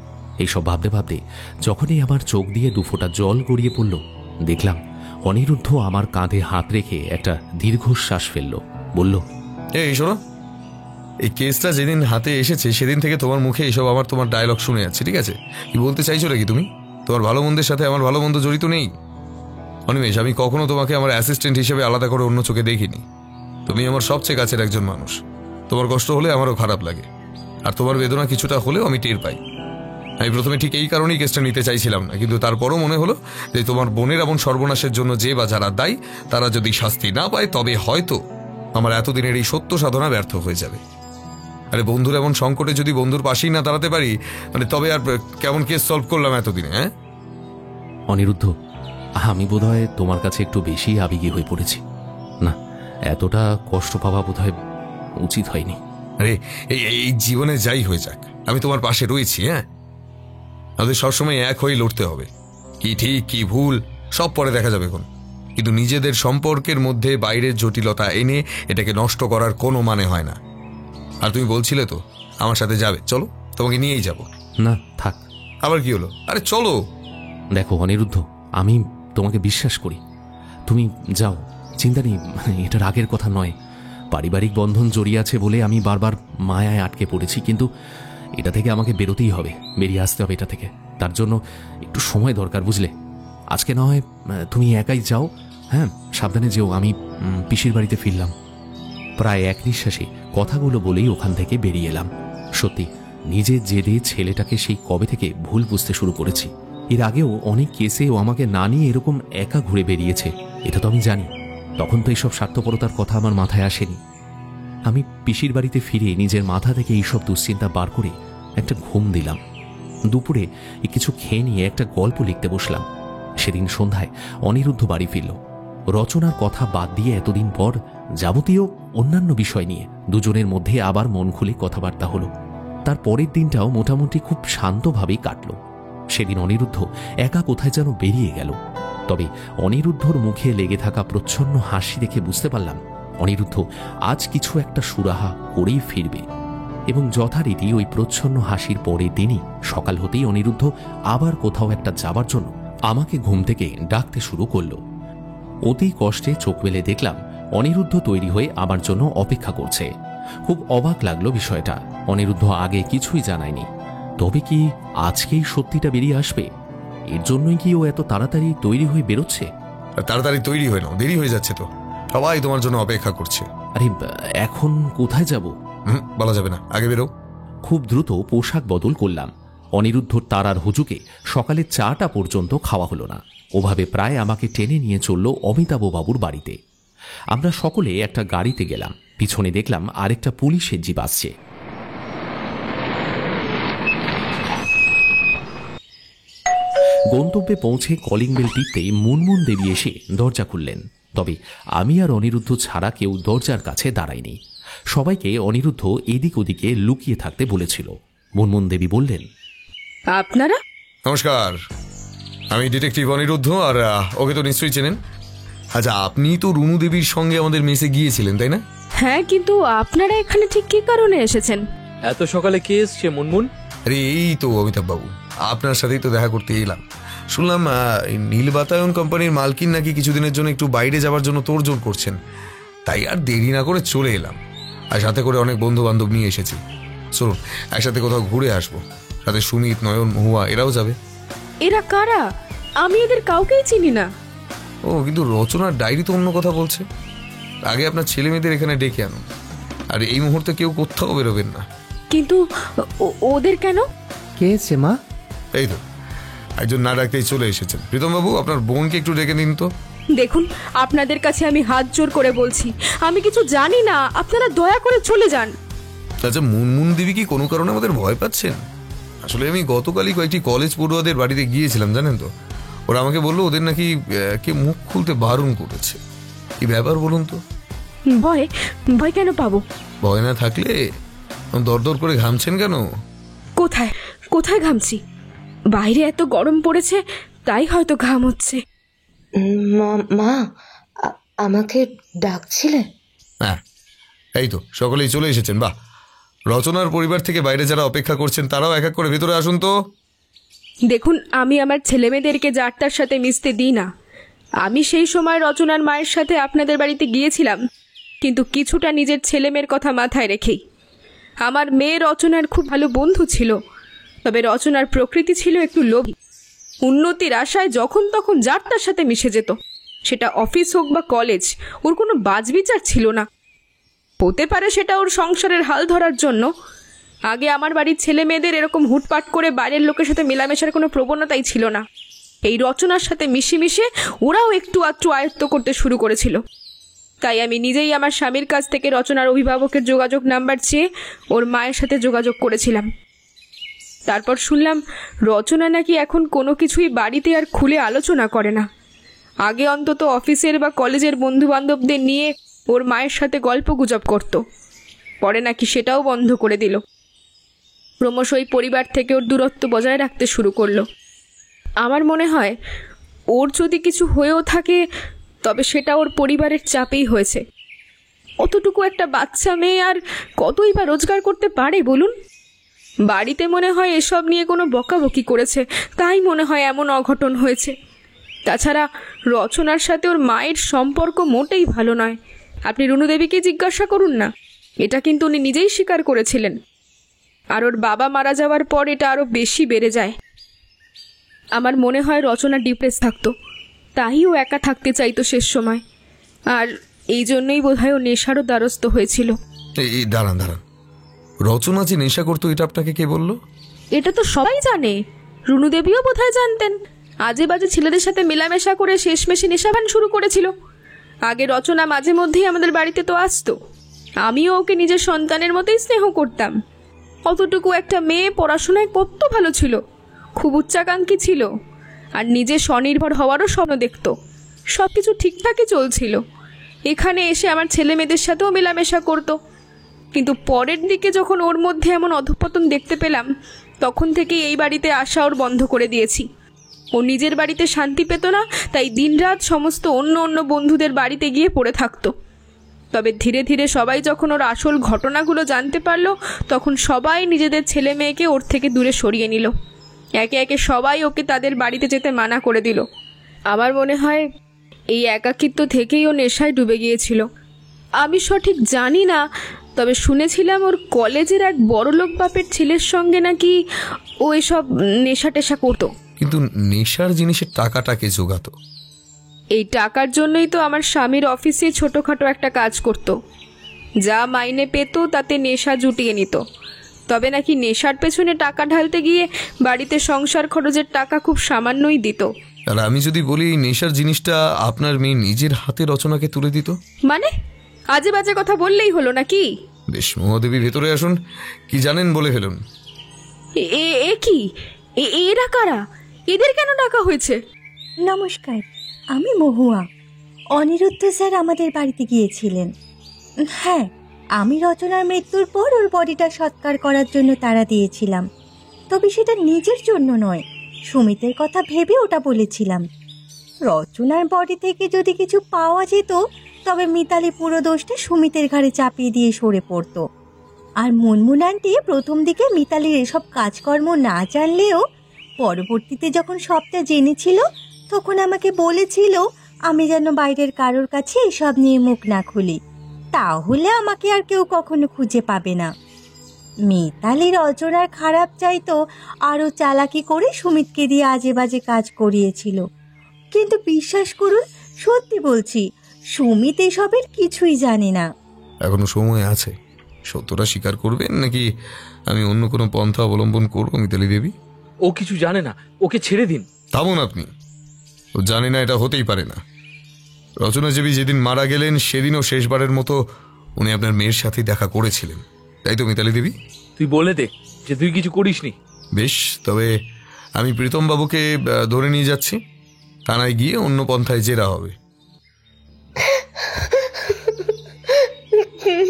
এইসব ভাবতে ভাবতে যখনই আমার চোখ দিয়ে দুফোঁটা জল গড়িয়ে পড়ল, দেখলাম অনিরুদ্ধ আমার কাঁধে হাত রেখে একটা দীর্ঘশ্বাস ফেলল, বলল, এই শোনো, এই কেসটা যেদিন হাতে এসেছে সেদিন থেকে তোমার মুখে এইসব তোমার ডায়লগ শুনে যাচ্ছে, ঠিক আছে? কি বলতে চাইছো নাকি তুমি? তোমার ভালো মন্দের সাথে আমার ভালো মন্দ জড়িত নেই। অনিমেষ, আমি কখনো তোমাকে আমার অ্যাসিস্ট্যান্ট হিসেবে আলাদা করে অন্য চোখে দেখিনি। তুমি আমার সবচেয়ে কাছের একজন মানুষ। তোমার কষ্ট হলে আমারও খারাপ লাগে, আর তোমার বেদনা কিছুটা হলেও আমি টের পাই। আমি প্রথমে ঠিক এই কারণেই কেসটা নিতে চাইছিলাম না, কিন্তু তারপরও মনে হলো যে তোমার বোনের এমন সর্বনাশের জন্য যে বা যারা দায়ী তারা যদি শাস্তি না পায় তবে হয়তো আমার এতদিনের এই সত্য সাধনা ব্যর্থ হয়ে যাবে। আরে বন্ধুর এমন সংকটে যদি বন্ধুর পাশেই না দাঁড়াতে পারি, মানে তবে আর কেমন কেস সলভ করলাম এতদিনে? হ্যাঁ অনিরুদ্ধ, আমি বোধহয় তোমার কাছে একটু বেশি আবেগী হয়ে পড়েছি। না, এতটা কষ্ট পাওয়া বোধহয় উচিত হয়নি। আরে এই জীবনে যাই হয়ে যাক, আমি তোমার পাশে রয়েছি। হ্যাঁ, আমাদের সবসময় এক হয়ে লড়তে হবে। কি ঠিক কি ভুল সব পরে দেখা যাবে এখন, কিন্তু নিজেদের সম্পর্কের মধ্যে বাইরের জটিলতা এনে এটাকে নষ্ট করার কোনো মানে হয় না। আর তুমি বলছিলে তো আমার সাথে যাবে, চলো, তোমাকে নিয়েই যাব। না থাক। আবার কি হলো? আরে চলো। দেখো অনিরুদ্ধ, আমি তোমাকে বিশ্বাস করি, তুমি যাও, চিন্তা নেই। এটা রাগের কথা নয়, পারিবারিক বন্ধন জড়িয়ে আছে বলে আমি বারবার মায়ায় আটকে পড়েছি, কিন্তু এটা থেকে আমাকে বেরোতেই হবে, বেরিয়ে আসতে হবে এটা থেকে। তার জন্য একটু সময় দরকার, বুঝলে? আজকে না হয় তুমি একাই যাও। হ্যাঁ, সাবধানে যেও। আমি পিসির বাড়িতে ফিরলাম। প্রায় এক নিঃশ্বাসে কথাগুলো বলেই ওখান থেকে বেরিয়ে এলাম। সত্যি নিজের জেদে ছেলেটাকে সেই কবে থেকে ভুল বুঝতে শুরু করেছি। এর আগেও অনেক কেসে ও আমাকে না নিয়ে এরকম একা ঘুরে বেরিয়েছে, এটা তো আমি জানি। তখন তো এইসব স্বার্থপরতার কথা আমার মাথায় আসেনি। আমি পিসির বাড়িতে ফিরে নিজের মাথা থেকে এইসব দুশ্চিন্তা বার করে একটা ঘুম দিলাম। দুপুরে কিছু খেয়ে নিয়ে একটা গল্প লিখতে বসলাম। সেদিন সন্ধ্যায় অনিরুদ্ধ বাড়ি ফিরল। রচনার কথা বাদ দিয়ে এতদিন পর যাবতীয় অন্যান্য বিষয় নিয়ে দুজনের মধ্যে আবার মন খুলে কথাবার্তা হলো। তার পরের দিনটাও মোটামুটি খুব শান্তভাবেই কাটল। সেদিন অনিরুদ্ধ একা কোথায় যেন বেরিয়ে গেল। তবে অনিরুদ্ধর মুখে লেগে থাকা প্রচ্ছন্ন হাসি দেখে বুঝতে পারলাম অনিরুদ্ধ আজ কিছু একটা সুরাহা করেই ফিরবে। এবং যথারীতি ওই প্রচ্ছন্ন হাসির পরের দিনই সকাল হতেই অনিরুদ্ধ আবার কোথাও একটা যাবার জন্য আমাকে ঘুম থেকে ডাকতে শুরু করলো। অতি কষ্টে চোখ মেলে দেখলাম অনিরুদ্ধ তৈরি হয়ে আমার জন্য অপেক্ষা করছে। খুব অবাক লাগলো বিষয়টা। অনিরুদ্ধ আগে কিছুই জানায়নি। তবে কি আজকেই সত্যিটা বেরিয়ে আসবে? এর জন্যই কি ও এত তাড়াতাড়ি তৈরি হয়ে বেরোচ্ছে? তাড়াতাড়ি তৈরি হয়ে নাও, দেরি হয়ে যাচ্ছে তো। সবাই তোমার জন্য অপেক্ষা করছে। আরে এখন কোথায় যাব? বলা যাবে না, আগে বেরো। খুব দ্রুত পোশাক বদল করলাম। অনিরুদ্ধর তারার হুজুকে সকালে চাটা পর্যন্ত খাওয়া হলো না। ওভাবে প্রায় আমাকে টেনে নিয়ে চলল অমিতাভবাবুর বাড়িতে। আমরা সকলে একটা গাড়িতে গেলাম। পিছনে দেখলাম আরেকটা পুলিশের জিপ আসছে। গন্তব্যে পৌঁছে কলিং বেল টিপতেই মুনমুন দেবী এসে দরজা খুললেন। তবে আমি আর অনিরুদ্ধ ছাড়া কেউ দরজার কাছে দাঁড়ায়নি। সবাইকে অনিরুদ্ধ এদিক ওদিকে লুকিয়ে থাকতে বলেছিল। মুনমুন দেবী বললেন, আপনারা? নমস্কার, আমি ডিটেকটিভ অনিরুদ্ধ। আর ওকে তো নিশ্চয়ই চেনেন। আচ্ছা, আপনি তো রুনু দেবীর সঙ্গে আমাদের মেসে গিয়েছিলেন, তাই না? হ্যাঁ, কিন্তু আপনারা এখানে ঠিক কি কারণে এসেছেন? এত সকালে কে এসছে মুনমুন? আরে এই তো অমিতাভ বাবু, আপনার সাথেই তো দেখা করতে এলাম। শুনলাম নীল বাতায়ন কোম্পানির মালকিন নাকি কিছুদিনের জন্য একটু বাইরে যাওয়ার জন্য তোড়জোড় করছেন। তাই আর দেরি না করে চলে এলাম। আর সাথে করে অনেক বন্ধু বান্ধব নিয়ে এসেছি। চলুন একসাথে কোথাও ঘুরে আসবো। সাথে সুমিত, নয়ন, মহুয়া এরাও যাবে। এরা কারা? আমি এদের কাউকেই চিনি না। ও, কিন্তু রচনার ডায়েরি তো অন্য কথা বলছে। আগে আপনার ছেলে মেয়েদের এখানে ডেকে আনুন। আর এই মুহূর্তে কেউ কোথাও বেরোবেন না। কিন্তু ওদের কেন? কে এসছে মা? এই তো একজন না ডাকতেই চলে এসেছেন। প্রীতম বাবু, আপনার বোনকে একটু ডেকে নিন তো। দেখুন, আপনাদের কাছে আমি হাত জোর করে বলছি, আমি কিছু জানি না। আপনারা দয়া করে চলে যান। আচ্ছা, মুনমুন দেবী কি কোনো কারণে আমাদের ভয় পাচ্ছেন? আসলে আমি গতকালই কয়েকটি কলেজ পড়ুয়াদের বাড়িতে গিয়েছিলাম, জানেন তো। ওরা আমাকে বললো ওদের নাকি কে মুখ খুলতে বারণ করেছে। কি ব্যাপার বলুন তো? ভয়? ভয় কেন পাবো? ভয় না থাকলে দরদর করে ঘামছেন কেন? কোথায় কোথায় ঘামছি? বাইরে এত গরম পড়েছে, তাই হয়তো ঘাম হচ্ছে। মা, আমাকে ডাকছিলে? হ্যাঁ, এই তো সকলেই চলে এসেছেন। বাহ, রচনার পরিবার থেকে বাইরে যারা অপেক্ষা করছেন তারাও এক এক করে ভেতরে আসুন তো। দেখুন, আমি আমার ছেলেমেয়েদেরকে যারটার সাথে মিশতে দিই না। আমি সেই সময় রচনার মায়ের সাথে আপনাদের বাড়িতে গিয়েছিলাম, কিন্তু কিছুটা নিজের ছেলেমেয়ের কথা মাথায় রেখেই। আমার মেয়ে রচনার খুব ভালো বন্ধু ছিল, তবে রচনার প্রকৃতি ছিল একটু লোভী। উন্নতির আশায় যখন তখন যারটার সাথে মিশে যেত। সেটা অফিস হোক বা কলেজ, ওর কোনো বাজবিচার ছিল না। হতে পারে সেটা ওর সংসারের হাল ধরার জন্য। আগে আমার বাড়ির ছেলে মেয়েদের এরকম হুটপাট করে বাইরের লোকের সাথে মেলামেশার কোনো প্রবণতাই ছিল না। এই রচনার সাথে মিশে ওরাও একটু আধটু আয়ত্ত করতে শুরু করেছিল। তাই আমি নিজেই আমার স্বামীর কাছ থেকে রচনার অভিভাবকের যোগাযোগ নাম্বার চেয়ে ওর মায়ের সাথে যোগাযোগ করেছিলাম। তারপর শুনলাম রচনা নাকি এখন কোনো কিছুই বাড়িতে আর খুলে আলোচনা করে না। আগে অন্তত অফিসের বা কলেজের বন্ধু বান্ধবদের নিয়ে ওর মায়ের সাথে গল্প গুজব করত, পরে নাকি সেটাও বন্ধ করে দিল। ক্রমশই পরিবার থেকে ওর দূরত্ব বজায় রাখতে শুরু করলো। আমার মনে হয় ওর যদি কিছু হয়েও থাকে তবে সেটা ওর পরিবারের চাপেই হয়েছে। অতটুকু একটা বাচ্চা মেয়ে আর কতই বা রোজগার করতে পারে বলুন? বাড়িতে মনে হয় এসব নিয়ে কোনো বকাবকি করেছে, তাই মনে হয় এমন অঘটন হয়েছে। তাছাড়া রচনার সাথে ওর মায়ের সম্পর্ক মোটেই ভালো নয়। আপনি রুনু দেবীকে জিজ্ঞাসা করুন না, এটা কিন্তু উনি নিজেই স্বীকার করেছিলেন। আর ওর বাবা মারা যাওয়ার পর এটা আরও বেশি বেড়ে যায়। আমার মনে হয় রচনা ডিপ্রেস থাকতো, তাই ও একা থাকতে চাইতো শেষ সময়। আর এই জন্যই বোধহয় ও নেশারও দ্বারস্থ হয়েছিল। এই দাঁড়ান, রচনা যে নেশা করতো এটা আপনাকে কে বলল? এটা তো সবাই জানে, রুনু দেবীও বোধহয় জানতেন। আজে বাজে ছেলেদের সাথে মেলামেশা করে শেষমেশে নেশাবান শুরু করেছিল। আগে রচনা মাঝে মধ্যেই আমাদের বাড়িতে তো আসতো। আমিও ওকে নিজের সন্তানের মতোই স্নেহ করতাম। অতটুকু একটা মেয়ে পড়াশোনায় কত ভালো ছিল, খুব উচ্চাকাঙ্ক্ষী ছিল, আর নিজে স্বনির্ভর হওয়ারও স্বপ্ন দেখত। সব কিছু ঠিকঠাকই চলছিল। এখানে এসে আমার ছেলে মেয়েদের সাথেও মেলামেশা করতো, কিন্তু পরের দিকে যখন ওর মধ্যে এমন অধঃপতন দেখতে পেলাম, তখন থেকে এই বাড়িতে আসা ওর বন্ধ করে দিয়েছি। ও নিজের বাড়িতে শান্তি পেত না, তাই দিনরাত সমস্ত অন্য বন্ধুদের বাড়িতে গিয়ে পড়ে থাকতো। তবে ধীরে ধীরে সবাই যখন ওর আসল ঘটনাগুলো জানতে পারলো, তখন সবাই নিজেদের ছেলে মেয়েকে ওর থেকে দূরে সরিয়ে নিল। একে একে সবাই ওকে তাদের বাড়িতে যেতে মানা করে দিল। আমার মনে হয় এই একাকিত্ব থেকেই ও নেশায় ডুবে গিয়েছিল। আমি সঠিক জানি না, তবে শুনেছিলাম ওর কলেজের এক বড়লোক বাপের ছেলের সঙ্গে নাকি ও এসব নেশা টেশা করতো। কিন্তু নেশার জিনিসের টাকাটা কে জোগাতো? এই টাকার জন্যই তো আমার স্বামীর অফিসে ছোটোখাটো একটা কাজ করত। যা মাইনে পেত তাতে নেশা জুটিয়ে নিত। তবে নাকি নেশার পেছনে টাকা ঢালতে গিয়ে বাড়িতে সংসার খরচের টাকা খুব সামান্যই দিত। আর আমি যদি বলি এই নেশার জিনিসটা আপনার মেয়ে নিজের হাতে রচনাকে তুলে দিত? মানে আজে বাজে কথা বললেই হলো নাকি? বেশ, মহাদেবী ভেতরে আসুন, কি জানেন বলে ফেলুন। এ কি? এরা কারা? এদের কেন ডাকা হয়েছে? নমস্কার, আমি মহুয়া। অনিরুদ্ধ স্যার আমাদের বাড়িতে গিয়েছিলেন। হ্যাঁ, আমি রচনার মৃত্যুর পর ওর বডিটা সৎকার করার জন্য তাড়া দিয়েছিলাম। তবে সেটা নিজের জন্য নয়, সুমিতের কথা ভেবে ওটা বলেছিলাম। রচনার বডি থেকে যদি কিছু পাওয়া যেত, তবে মিতালি পুরো দোষটা সুমিতের ঘাড়ে চাপিয়ে দিয়ে সরে পড়তো। আর মুনমুন আন্টি প্রথম দিকে মিতালির এসব কাজকর্ম না জানলেও পরবর্তীতে যখন সবটা জেনেছিল, তখন আমাকে বলেছিল আমি যেন বাইরের কারোর কাছে এসব নিয়ে মুখ না খুলি, তাহলে আমাকে আর কেউ কখনো খুঁজে পাবে না। মিতালি রচনার খারাপ চাইতো, আরও চালাকি করে সুমিতকে দিয়ে আজে বাজে কাজ করিয়েছিল। কিন্তু বিশ্বাস করুন, সত্যি বলছি, সুমিত এসবের কিছুই জানে না। এখনো সময় আছে, সত্যটা স্বীকার করবেন নাকি আমি অন্য কোনো পন্থা অবলম্বন করবো? মিতালি দেবী, ও কিছু জানে না, ওকে ছেড়ে দিন। থামুন আপনি। ও জানে না এটা হতেই পারে না। রচনা দেবী যেদিন মারা গেলেন সেদিনও শেষবারের মতো উনি আপনার মেয়ের সাথে দেখা করেছিলেন, তাই তো মিতালি দেবী? তুই বলে দে যে তুই কিছু করিসনি। বেশ, তবে আমি প্রীতম বাবুকে ধরে নিয়ে যাচ্ছি। থানায় গিয়ে অন্য পন্থায় জেরা হবে।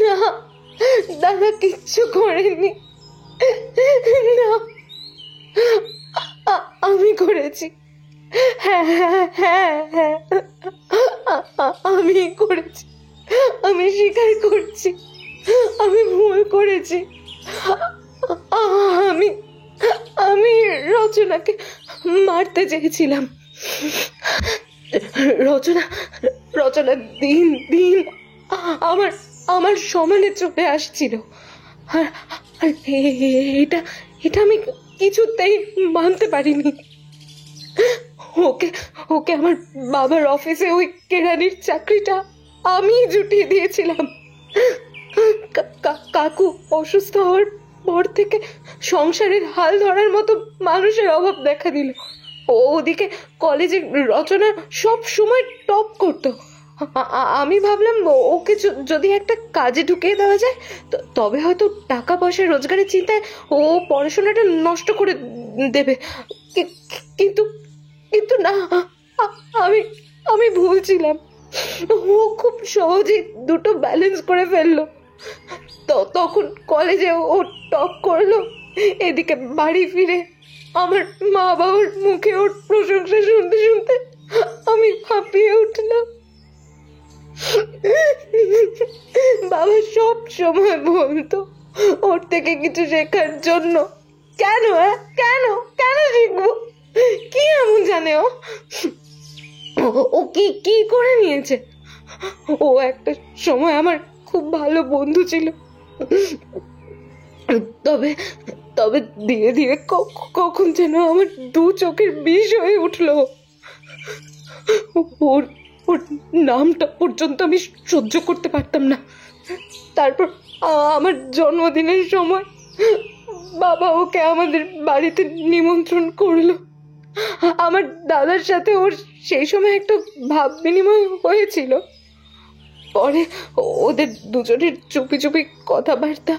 না দাদা, কিচ্ছু করেনি। না, আমি করেছি। হ্যাঁ হ্যাঁ হ্যাঁ, আমি করেছি। আমি স্বীকার করছি, আমি ভুল করেছি। আমি রচনাকে মারতে চেয়েছিলাম। রচনা দিন দিন আমার সমানে চলে আসছিল। আর এটা আমি কিছুতেই মানতে পারিনি। ওকে আমার বাবার অফিসে ওই কেরানির চাকরিটা আমি জুটিয়ে দিয়েছিলাম। কাকু অসুস্থ হওয়ার পর থেকে সংসারের হাল ধরার মতো মানুষের অভাব দেখা দিল। ওদিকে কলেজে রচনা সব সময় টপ করতো। আমি ভাবলাম ওকে যদি একটা কাজে ঢুকিয়ে দেওয়া যায়, তবে হয়তো টাকা পয়সা রোজগারের চিন্তায় ও পড়াশোনাটা নষ্ট করে দেবে। কিন্তু না, আমি ভুল ছিলাম। ও খুব সহজেই দুটো ব্যালেন্স করে ফেললো। তখন কলেজে ও টপ করলো, এদিকে বাড়ি ফিরে আমার মা বাবার মুখে ওর প্রশংসা শুনতে শুনতে আমি হাঁপিয়ে উঠলাম। বাবা সব সময় বলতো ওর থেকে কিছু শেখার জন্য। কেন কেন শিখবো? কি এমন জানে ও কি করে নিয়েছে? ও একটা সময় আমার খুব ভালো বন্ধু ছিল, তবে ধীরে ধীরে কখন যেন আমার দু চোখের বিষ হয়ে উঠলো। ওর নামটা পর্যন্ত আমি সহ্য করতে পারতাম না। তারপর আমার জন্মদিনের সময় বাবা ওকে আমাদের বাড়িতে নিমন্ত্রণ করলো। আমার দাদার সাথে ওর সেই সময় একটা ভাব বিনিময় হয়েছিল। পরে ওদের দুজনের চুপি চুপি কথাবার্তা,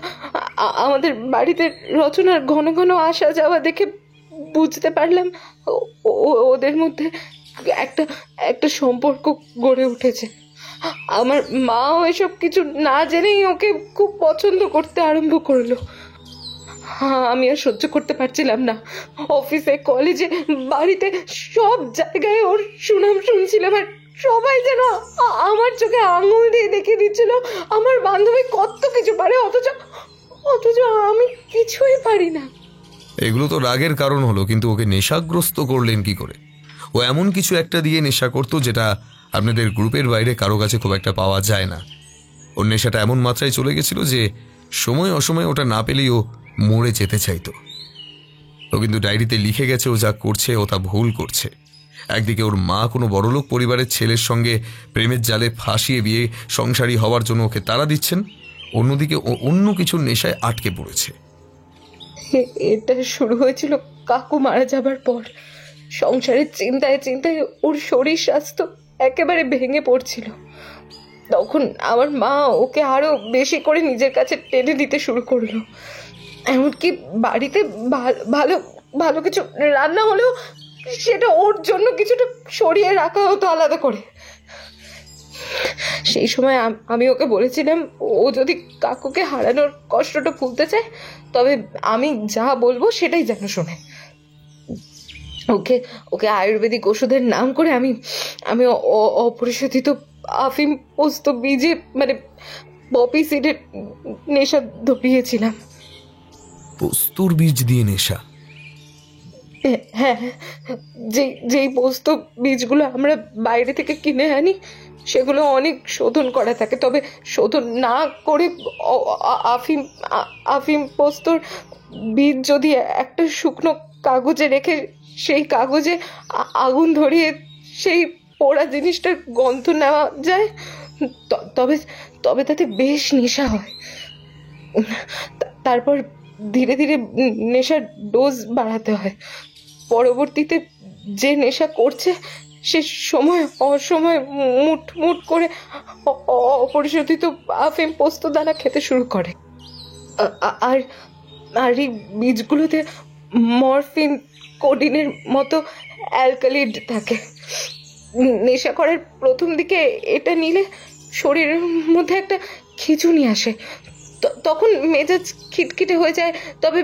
আমাদের বাড়িতে রচনার ঘন ঘন আসা যাওয়া দেখে বুঝতে পারলাম ওদের মধ্যে একটা একটা সম্পর্ক গড়ে উঠেছে। আমার মাও এসব কিছু না জেনেই ওকে খুব পছন্দ করতে আরম্ভ করলো। আমি আর সহ্য করতে পারছিলাম না। অফিসে, কলেজে, বাড়িতে সব জায়গায় ওর সুনাম শুনছিলাম, আর সবাই যেন আমার চোখে আঙুল দিয়ে দেখিয়ে দিচ্ছিল আমার বান্ধবী কত কিছু পারে, অথচ আমি কিছুই পারি না। এগুলো তো রাগের কারণ হলো, কিন্তু ওকে নেশাগ্রস্ত করলেন কি করে? ও এমন কিছু একটা দিয়ে নেশা করতো যেটা আপনাদের গ্রুপের বাইরে কারো কাছে খুব একটা পাওয়া যায় না। ওর নেশাটা এমন মাত্রায় চলে গেছিল যে সময় অসময় ওটা না পেলেই ও মরে যেতে চাইতো। ও কিন্তু ডায়েরিতে লিখে গেছে ও যা করছে ও তা ভুল করছে। একদিকে ওর মা কোনো বড়লোক পরিবারের ছেলের সঙ্গে প্রেমের জালে ফাঁসিয়ে বিয়ে সংসারী হওয়ার জন্য ওকে তাড়া দিচ্ছেন, অন্যদিকে ও অন্য কিছুর নেশায় আটকে পড়েছে। এটা শুরু হয়েছিল কাকু মারা যাবার পর। সংসারের চিন্তায় চিন্তায় ওর শরীর স্বাস্থ্য একেবারে ভেঙে পড়ছিল। তখন আমার মা ওকে আরো বেশি করে নিজের কাছে টেনে দিতে শুরু করলো। এমনকি বাড়িতে ভালো ভালো কিছু রান্না হলেও সেটা ওর জন্য কিছুটা সরিয়ে রাখা হতো আলাদা করে। সেই সময় আমি ওকে বলেছিলাম ও যদি কাকুকে হারানোর কষ্টটা ভুলতে চায় তবে আমি যা বলবো সেটাই যেন শোনে। ওকে আয়ুর্বেদিক ওষুধের নাম করে আমি অপরিশোধিত আফিম পোস্ত বীজে মানে পপি সিডের নেশা ধরিয়েছিলাম। পোস্তর বীজ দিয়ে নেশা? হ্যাঁ, যেই পোস্ত বীজগুলো আমরা বাইরে থেকে কিনে আনি সেগুলো অনেক শোধন করা থাকে, তবে শোধন না করে আফিম পোস্তর বীজ যদি একটা শুকনো কাগজে রেখে সেই কাগজে আগুন ধরিয়ে সেই পোড়া জিনিসটার গন্ধ নেওয়া যায় তবে তাতে বেশ নেশা হয়। তারপর ধীরে ধীরে নেশার ডোজ বাড়াতে হয়। পরবর্তীতে যে নেশা করছে সে সময় অসময় মুঠ মুঠ করে অপরিশোধিত আফিম পোস্ত দানা খেতে শুরু করে। আর এই বীজগুলোতে মরফিন, কোডিনের মতো অ্যালকালিড থাকে। নেশা করার প্রথম দিকে এটা নিলে শরীরের মধ্যে একটা খিঁচুনি আসে, তখন মেজাজ খিটখিটে হয়ে যায়, তবে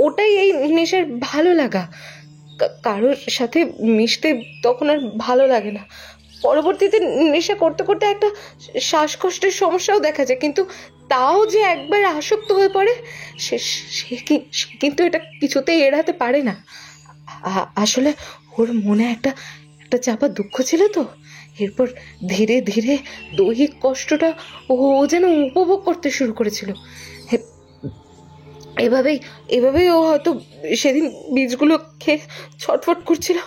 ওটাই এই নেশার ভালো লাগা। কারোর সাথে মিশতে তখন আর ভালো লাগে না। পরবর্তীতে নেশা করতে করতে একটা শ্বাসকষ্টের সমস্যাও দেখা যায়, কিন্তু তাও যে একবার আসক্ত হয়ে পড়ে সে কিন্তু এটা কিছুতেই এড়াতে পারে না। আসলে ওর মনে একটা চাপা দুঃখ ছিল তো, এরপর ধীরে ধীরে দৈহিক কষ্টটা ও যেন উপভোগ করতে শুরু করেছিল। এভাবেই ও হয়তো সেদিন বীজগুলো খেয়ে ছটফট করছিল,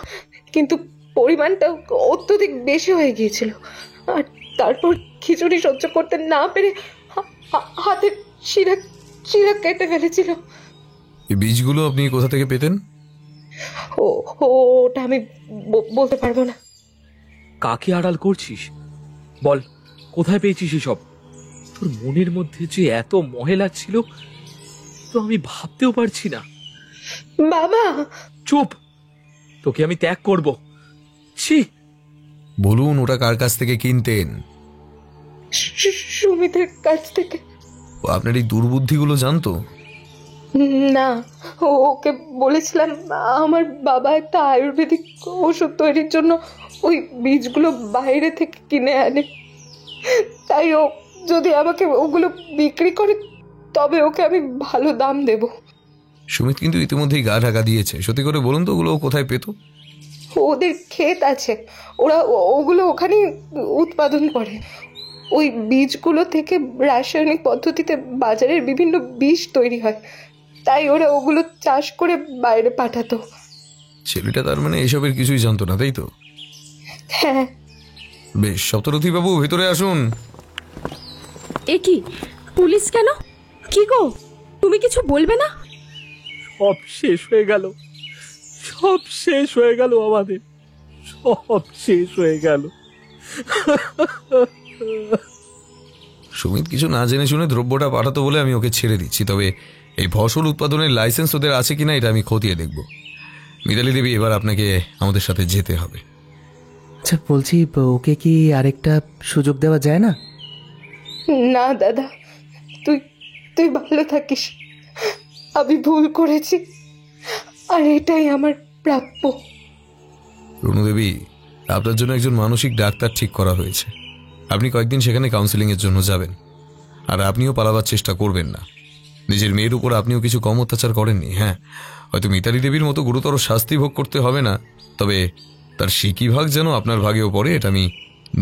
কিন্তু পরিমাণটা অত্যধিক বেশি হয়ে গিয়েছিল। আর তারপর খিচুড়ি সহ্য করতে না পেরে হাতের শিরা কেটে ফেলেছিল। এই বীজগুলো আপনি কোথা থেকে পেতেন? ওটা আমি বলতে পারবো না। কাকে আড়াল করছিস বল, কোথায় পেয়েছিস এসব? তোর মনের মধ্যে যে এত মহেলা ছিল তো আমি ভাবতেও পারছি না। বাবা চুপ, তোকে আমি ত্যাগ করব। ছি, বলুন ওটা কার কাছ থেকে কিনতেন? সুমিতের কাছ থেকে। আপনার এই দুর্বুদ্ধিগুলো জানতো? না, ওকে বলেছিলাম আমার বাবা একটা আয়ুর্বেদিক ওষুধ তৈরির জন্য ওই বীজগুলো বাইরে থেকে কিনে আনে, তাই ও যদি আমাকে ওগুলো বিক্রি করে তবে ওকে আমি ভালো দাম দেব। সুমিত কিন্তু ইতিমধ্যেই গা ঢাকা দিয়েছে। সত্যি করে বলুন তো ওগুলো কোথায় পেত? ওদের ক্ষেত আছে, ওরা ওগুলো ওখানে উৎপাদন করে। ওই বীজগুলো থেকে রাসায়নিক পদ্ধতিতে বাজারের বিভিন্ন বিষ তৈরি হয়, তাই ওরা ওগুলো চাষ করে বাইরে পাঠাতো। ছেলেটা তার মানে এসবের কিছুই জানতো না, তাই তো? হ্যাঁ। বেশ, সপ্তরথী বাবু ভেতরে আসুন। এ কি, পুলিশ কেন? কি গো, তুমি কিছু বলবে না? সব শেষ হয়ে গেল, সব শেষ হয়ে গেল, আমাদের সব শেষ হয়ে গেল। সুমিত কিছু না জেনে শুনে দ্রব্যটা পাঠাতো বলে আমি ওকে ছেড়ে দিচ্ছি, তবে এই ফসল উৎপাদনের লাইসেন্স ওদের আছে কিনা এটা আমি খতিয়ে দেখব। মিতালি দেবী, এবার আপনাকে আমাদের সাথে যেতে হবে। আচ্ছা বলছি, ওকে কি আরেকটা সুযোগ দেওয়া যায় না? না দাদা, তুই তুই ভালো থাকিস। আমি ভুল করেছি, আর এটাই আমার প্রাপ্য। রুনুদেবী, আপনার জন্য একজন মানসিক ডাক্তার ঠিক করা হয়েছে। আপনি কয়েকদিন সেখানে কাউন্সেলিংয়ের জন্য যাবেন। আর আপনিও পালাবার চেষ্টা করবেন না। নিজের মেয়ের উপর আপনিও কিছু কম অত্যাচার করেননি। হ্যাঁ, হয়তো মিতালি দেবীর মতো গুরুতর শাস্তি ভোগ করতে হবে না, তবে তার সিকি ভাগ যেন আপনার ভাগেও পড়ে, এটা আমি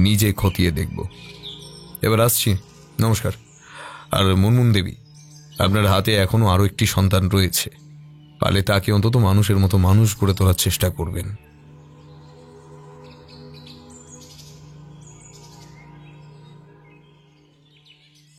নিজে খতিয়ে দেখব। এবার আসছি, নমস্কার। আর মুনমুন দেবী, আপনার হাতে এখনো আরও একটি সন্তান রয়েছে, পালে তাকে অন্তত মানুষের মতো মানুষ করে তোলার চেষ্টা করবেন।